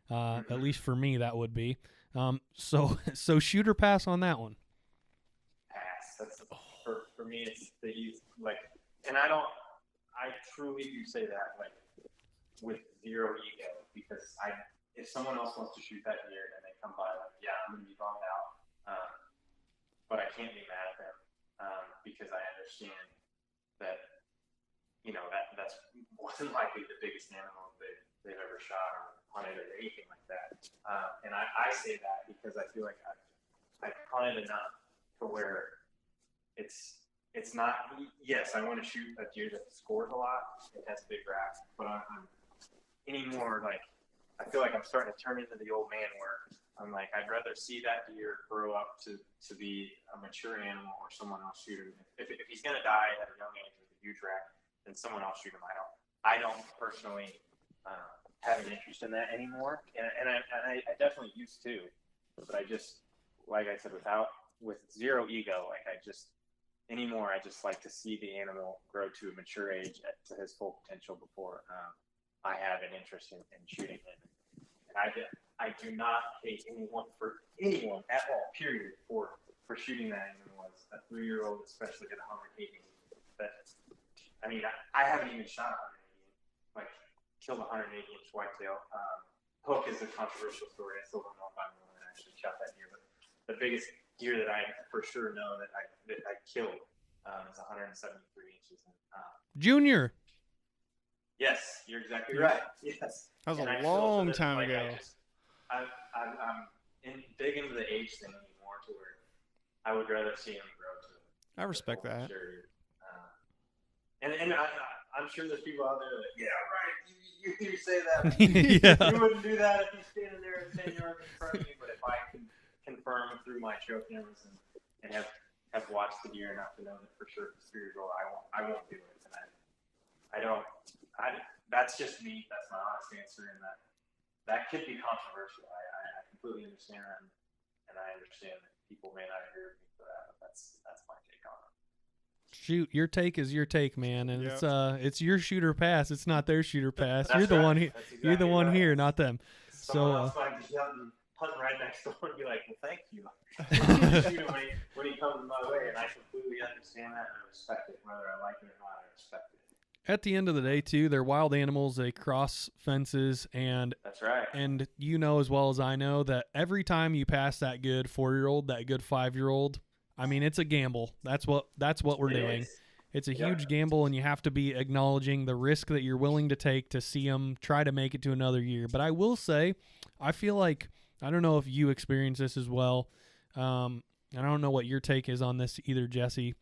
S1: At least for me, that would be. So shoot or pass on that one.
S3: Pass. That's for me. It's like, and I truly do say that like with zero ego, because if someone else wants to shoot that deer and they come by, like, yeah, I'm gonna be bummed out, but I can't be mad at them because I understand that that's more than likely the biggest animal they've ever shot or hunted or anything like that. And I say that because I feel like I've hunted enough to where it's not. Yes, I want to shoot a deer that scores a lot. It has big racks, but I'm anymore like. I feel like I'm starting to turn into the old man where I'm like, I'd rather see that deer grow up to be a mature animal or someone else shoot him. If he's going to die at a young age with a huge rack, then someone else shoot him. I don't personally have an interest in that anymore, and I definitely used to, but I just, like I said, with zero ego, like I just like to see the animal grow to a mature age to his full potential before I have an interest in shooting him. And I do not hate anyone at all, period, for shooting that animal as a 3-year-old, especially at 180. But I mean, I haven't even shot 180, like killed a 180-inch whitetail. Hook is a controversial story. I still don't know if I'm the one that actually shot that deer, but the biggest deer that I for sure know that I killed is 173 inches.
S1: Junior.
S3: Yes, you're exactly right. Yes,
S2: that was a long time ago.
S3: I'm big into the age thing anymore, to where I would rather see him grow to.
S2: I respect that.
S3: And I'm sure there's people out there that, yeah, right, you say that.
S1: Yeah.
S3: You wouldn't do that if he's standing there 10 yards in front of me. But if I can confirm through my trail cameras and have watched the deer enough to know that for sure if it's 3-year-old, I won't do it. And I don't. That's just me. That's my honest answer, and that could be controversial. I completely understand that, and I understand that people may not agree with me for that. But that's my take on it.
S1: Shoot, your take is your take, man, and it's your shooter pass. It's not their shooooter pass.
S3: That's
S1: you're the
S3: right.
S1: one here.
S3: Exactly
S1: you're the one
S3: right.
S1: here, not them.
S3: Someone else might be hunting right next door and be like, "Well, thank you." Shoot him when he comes my way, and I completely understand that and I respect it, whether I like it or not. I respect it.
S1: At the end of the day, too, they're wild animals. They cross fences, and
S3: that's right.
S1: And you know as well as I know that every time you pass that good 4-year-old, that good 5-year-old, I mean, it's a gamble. That's what we're doing. It's a huge gamble, and you have to be acknowledging the risk that you're willing to take to see them try to make it to another year. But I will say, I feel like, I don't know if you experience this as well. I don't know what your take is on this either, Jesse.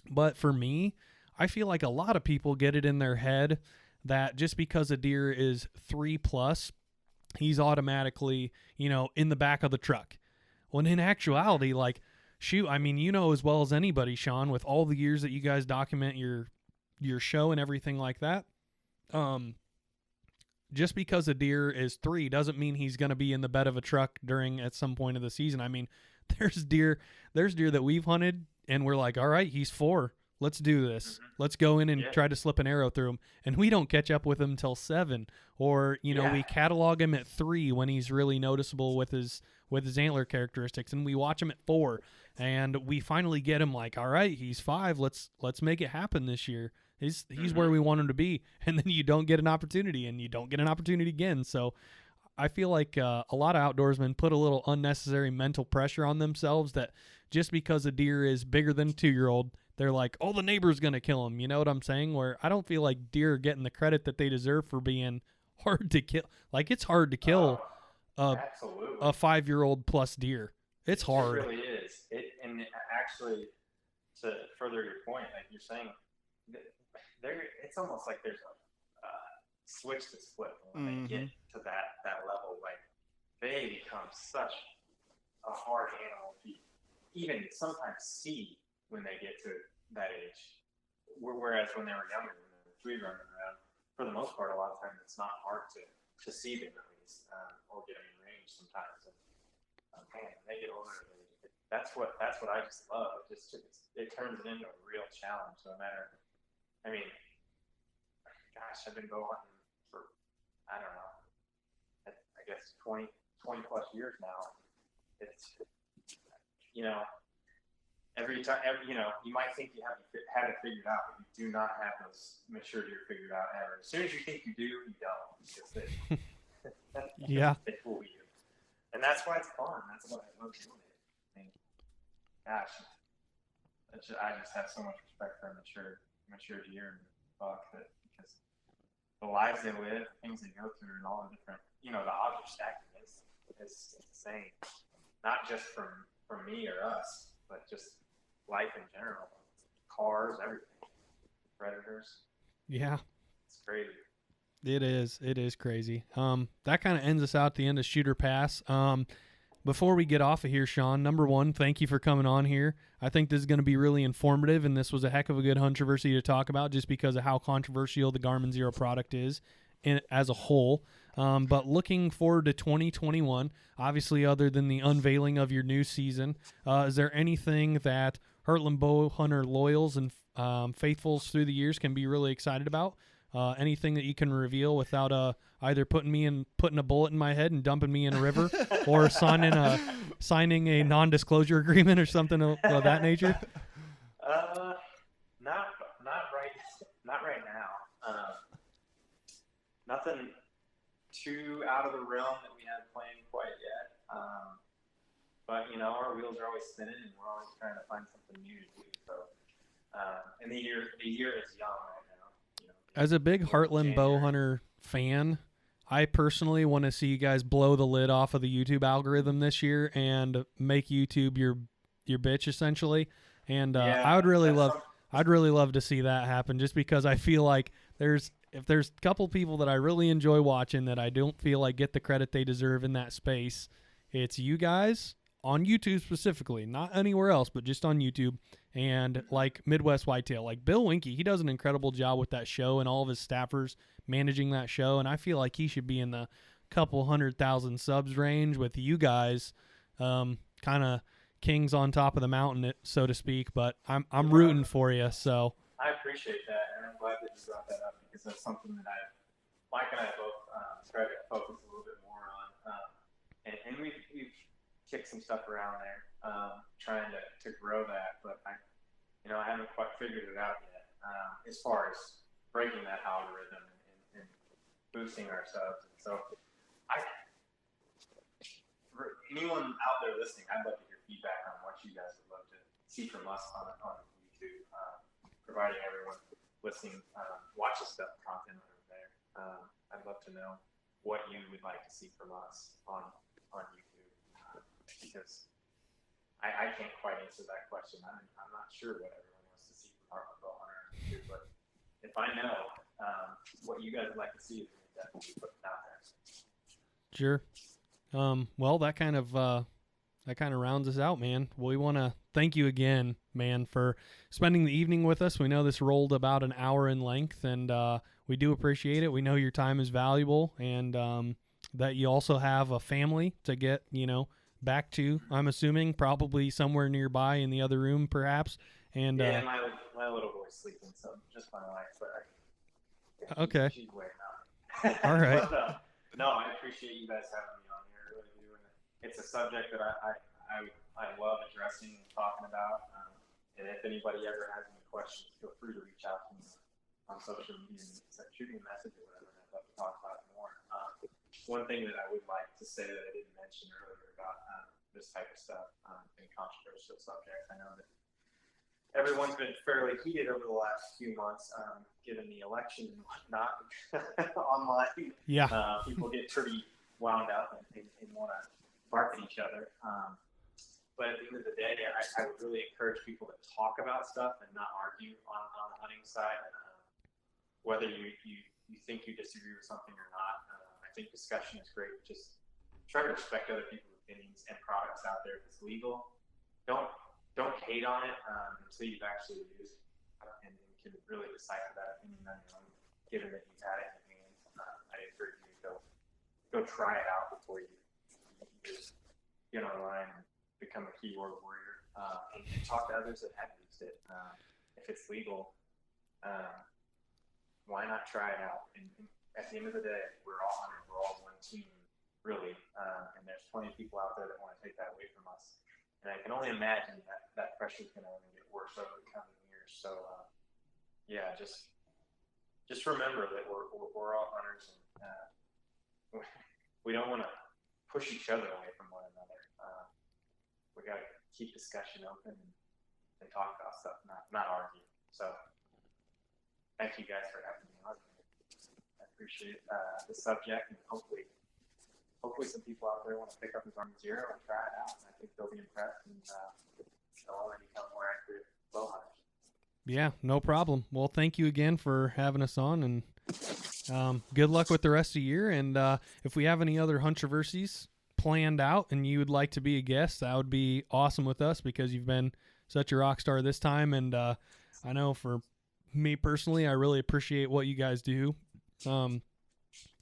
S1: But for me, I feel like a lot of people get it in their head that just because a deer is 3+, he's automatically, in the back of the truck. When in actuality, like, shoot, I mean, you know as well as anybody, Shawn, with all the years that you guys document your show and everything like that, just because a deer is 3 doesn't mean he's going to be in the bed of a truck at some point of the season. I mean, there's deer that we've hunted and we're like, all right, he's 4. Let's do this. Let's go in and try to slip an arrow through him. And we don't catch up with him until 7. Or, we catalog him at 3 when he's really noticeable with his antler characteristics. And we watch him at 4. And we finally get him like, all right, he's 5. Let's make it happen this year. He's where we want him to be. And then you don't get an opportunity, and you don't get an opportunity again. So I feel like a lot of outdoorsmen put a little unnecessary mental pressure on themselves that just because a deer is bigger than a 2-year-old, they're like, oh, the neighbor's going to kill him. You know what I'm saying? Where I don't feel like deer are getting the credit that they deserve for being hard to kill. Like, it's hard to kill a 5-year-old plus deer. It's hard.
S3: It really is. And actually, to further your point, like you're saying, it's almost like there's a switch that's flipped when they get to that level. Like, they become such a hard animal to even sometimes see when they get to that age. Whereas when they were younger, when they were 3 running around, for the most part, a lot of times it's not hard to see them at least, or get them in range sometimes. And man, when they get older, that's what I just love. It turns it into a real challenge. No matter, I mean, gosh, I've been bow hunting for, I don't know, I guess 20 plus years now. It's, every time, you might think you have it figured out, but you do not have those mature deer figured out ever. As soon as you think you do, you don't. They fool you. And that's why it's fun. That's why I love doing it. I mean, gosh, I just have so much respect for a mature deer and buck because the lives they live, the things they go through, and all the different, the odds are stacking is insane. Not just from me or us, but just life in general. Cars, everything. Predators.
S1: Yeah.
S3: It's crazy.
S1: It is crazy. That kind of ends us out at the end of Shooter Pass. Before we get off of here, Shawn, number one, thank you for coming on here. I think this is going to be really informative, and this was a heck of a good controversy to talk about just because of how controversial the Garmin Xero product is as a whole. But looking forward to 2021, obviously, other than the unveiling of your new season, is there anything that Heartland Bowhunter loyals and faithfuls through the years can be really excited about? Anything that you can reveal without either putting a bullet in my head and dumping me in a river, or signing a non-disclosure agreement or something of that nature?
S3: Not right now. Nothing too out of the realm that we have planned quite yet. But our wheels are always spinning, and we're always trying to find something new to do. So, and the year is young right now.
S1: As a big Heartland Bowhunter fan, I personally want to see you guys blow the lid off of the YouTube algorithm this year and make YouTube your bitch essentially. And I'd really love to see that happen, just because I feel like if there's a couple people that I really enjoy watching that I don't feel like get the credit they deserve in that space, it's you guys on YouTube specifically, not anywhere else, but just on YouTube. And like Midwest Whitetail, like Bill Winke, he does an incredible job with that show and all of his staffers managing that show. And I feel like he should be in the couple 100,000 subs range with you guys, kind of kings on top of the mountain, so to speak. But I'm rooting for you. So
S3: I appreciate that, and I'm glad that you brought that up, because that's something that Mike and I both try to focus a little bit more on. And we've kicked some stuff around there, trying to grow that, but I haven't quite figured it out yet, as far as breaking that algorithm and boosting our subs. And so for anyone out there listening, I'd love to hear feedback on what you guys would love to see from us on YouTube, providing everyone listening watches stuff content over there. I'd love to know what you would like to see from us on YouTube, because I can't quite answer that question. I'm not sure what everyone wants to see from Heartland Bowhunter on YouTube, but if I know what you guys would like to see, we can definitely put it out there.
S1: Sure. Well, that kind of rounds us out, man. We want to thank you again, man, for spending the evening with us. We know this rolled about an hour in length, and we do appreciate it. We know your time is valuable, and that you also have a family to get, back to, I'm assuming, probably somewhere nearby in the other room, perhaps. And
S3: yeah, my little boy's sleeping, so just my wife. But
S1: okay.
S3: She's way out.
S1: All right.
S3: But, no, I appreciate you guys having me on here. I really do. And it's a subject that I love addressing and talking about. And if anybody ever has any questions, feel free to reach out to me on social media and shoot me a message or whatever, and I'd love to talk about it more. One thing that I would like to say that I didn't mention earlier about this type of stuff and controversial subjects, I know that everyone's been fairly heated over the last few months, given the election and whatnot online.
S1: Yeah.
S3: People get pretty wound up and want to bark at each other. But at the end of the day, I would really encourage people to talk about stuff and not argue on the hunting side. Whether you think you disagree with something or not, I think discussion is great. Just try to respect other people's opinions and products out there. If it's legal, don't hate on it until you've actually used it and can really decipher that opinion on your own, given that you've had it in your hands. I encourage you to go try it out before you just get online and become a keyboard warrior, and talk to others that have used it. If it's legal, why not try it out? And at the end of the day, we're all hunters. We're all one team, really. And there's plenty of people out there that want to take that away from us. And I can only imagine that pressure is going to only get worse over the coming years. So, yeah, just remember that we're all hunters, and we don't want to push each other away from one another. We got to keep discussion open and talk about stuff, not argue. So, thank you guys for having me on. I appreciate the subject, and hopefully some people out there want to pick up the Garmin Xero and try it out. And I think they'll be impressed, and they'll only become more accurate bow hunters.
S1: Yeah, no problem. Well, thank you again for having us on, and good luck with the rest of the year. And if we have any other Huntroversies planned out and you would like to be a guest, that would be awesome with us, because you've been such a rock star this time. And I know for me personally, I really appreciate what you guys do.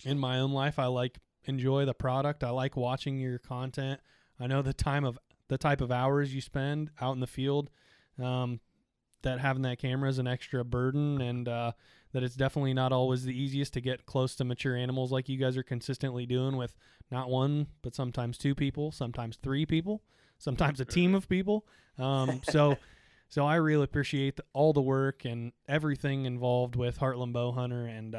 S1: in my own life, I enjoy the product. I like watching your content. I know the type of hours you spend out in the field, that having that camera is an extra burden, and that it's definitely not always the easiest to get close to mature animals like you guys are consistently doing with not one, but sometimes two people, sometimes three people, sometimes a team of people. So I really appreciate all the work and everything involved with Heartland Bowhunter. And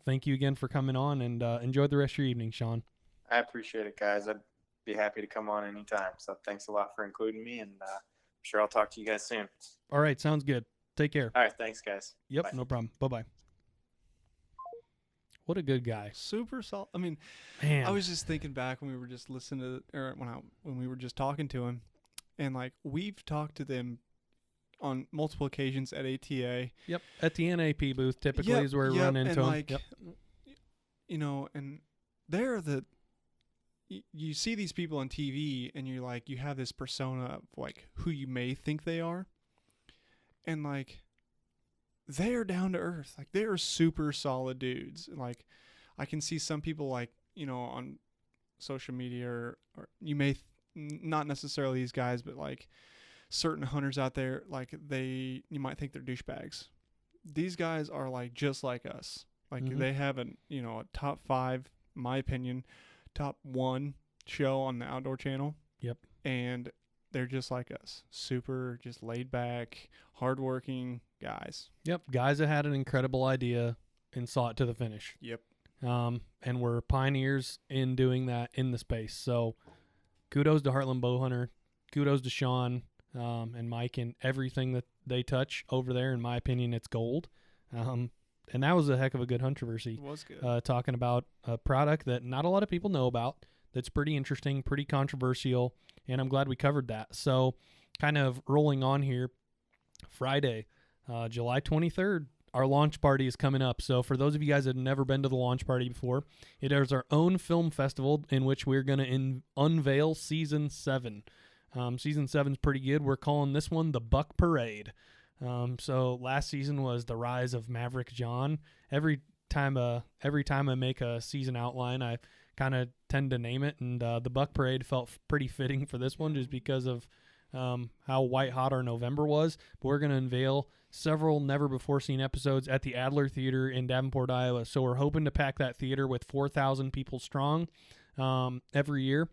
S1: thank you again for coming on, and enjoy the rest of your evening, Shawn.
S3: I appreciate it, guys. I'd be happy to come on anytime. So thanks a lot for including me, and I'm sure I'll talk to you guys soon.
S1: All right, sounds good. Take care.
S3: All right, thanks, guys.
S1: Yep,
S3: Bye.
S1: no problem. Bye-bye. What a good guy.
S2: Super solid. I mean,
S1: Man.
S2: I was just thinking back when we were just listening to, or when we were just talking to him, and like we've talked to them on multiple occasions at ATA.
S1: Yep, at the NAP booth typically is where we run into them.
S2: Like, you know, and they're you see these people on TV, and you're like, you have this persona of like who you may think they are, and like they are down to earth. Like they are super solid dudes. Like I can see some people like, you know, on social media or you may not necessarily these guys, but like certain hunters out there, like you might think they're douchebags. These guys are like just like us. Like they have a top 5, in my opinion, top 1 show on the Outdoor Channel.
S1: Yep. And
S2: they're just like us. Super just laid back, hardworking guys.
S1: Yep. Guys that had an incredible idea and saw it to the finish.
S2: Yep.
S1: And we're pioneers in doing that in the space. So kudos to Heartland Bowhunter. Kudos to Shawn and Mike and everything that they touch over there. In my opinion, it's gold. And that was a heck of a good controversy.
S2: It was good.
S1: Talking about a product that not a lot of people know about, that's pretty interesting, pretty controversial, and I'm glad we covered that. So kind of rolling on here, Friday, July 23rd, our launch party is coming up. So for those of you guys that have never been to the launch party before, it is our own film festival in which we're going to unveil Season 7. Season 7 is pretty good. We're calling this one the Buck Parade. So last season was the rise of Maverick John. Every time I make a season outline, I kind of tend to name it, and the Buck Parade felt pretty fitting for this one just because of how white hot our November was. But we're going to unveil several never-before-seen episodes at the Adler Theater in Davenport, Iowa. So we're hoping to pack that theater with 4,000 people strong every year.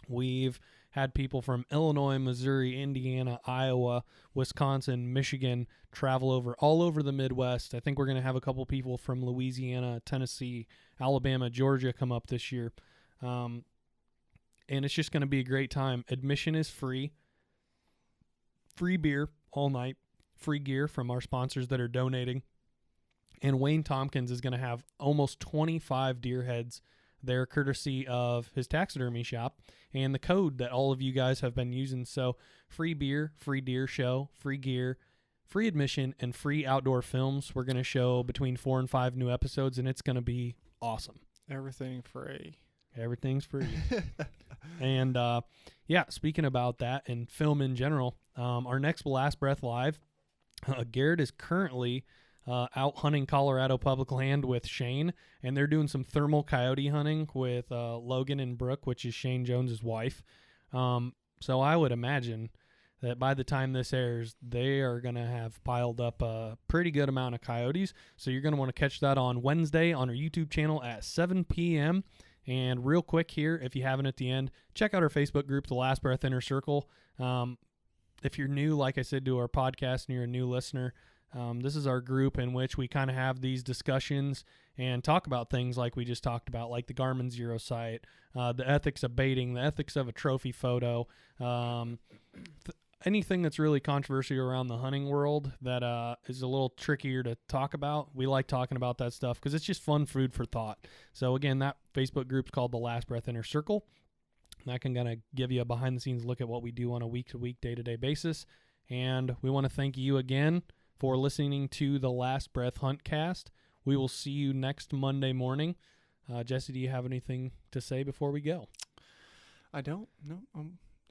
S1: We've had people from Illinois, Missouri, Indiana, Iowa, Wisconsin, Michigan travel all over the Midwest. I think we're going to have a couple people from Louisiana, Tennessee, Alabama, Georgia come up this year. And it's just going to be a great time. Admission is free. Free beer all night. Free gear from our sponsors that are donating. And Wayne Tompkins is going to have almost 25 deer heads there, courtesy of his taxidermy shop and the code that all of you guys have been using. So free beer, free deer show, free gear, free admission, and free outdoor films. We're going to show between 4 and 5 new episodes, and it's going to be awesome.
S2: Everything free.
S1: Everything's free. And speaking about that and film in general, our next Last Breath Live, Garrett is currently out hunting Colorado public land with Shane, and they're doing some thermal coyote hunting with Logan and Brooke, which is Shane Jones's wife. So I would imagine that by the time this airs, they are going to have piled up a pretty good amount of coyotes. So you're going to want to catch that on Wednesday on our YouTube channel at 7 p.m. And real quick here, if you haven't at the end, check out our Facebook group, The Last Breath Inner Circle. If you're new, like I said, to our podcast and you're a new listener, this is our group in which we kind of have these discussions and talk about things like we just talked about, like the Garmin Xero site, the ethics of baiting, the ethics of a trophy photo, anything that's really controversial around the hunting world that is a little trickier to talk about. We like talking about that stuff because it's just fun food for thought. So again, that Facebook group's called The Last Breath Inner Circle. That can kind of give you a behind-the-scenes look at what we do on a week-to-week, day-to-day basis. And we want to thank you again for listening to the Last Breath Huntcast. We will see you next Monday morning. Jesse, do you have anything to say before we go?
S2: I don't. No,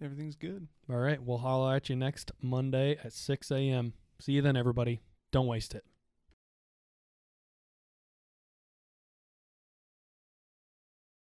S2: everything's good.
S1: All right. We'll holler at you next Monday at 6 a.m. See you then, everybody. Don't waste it.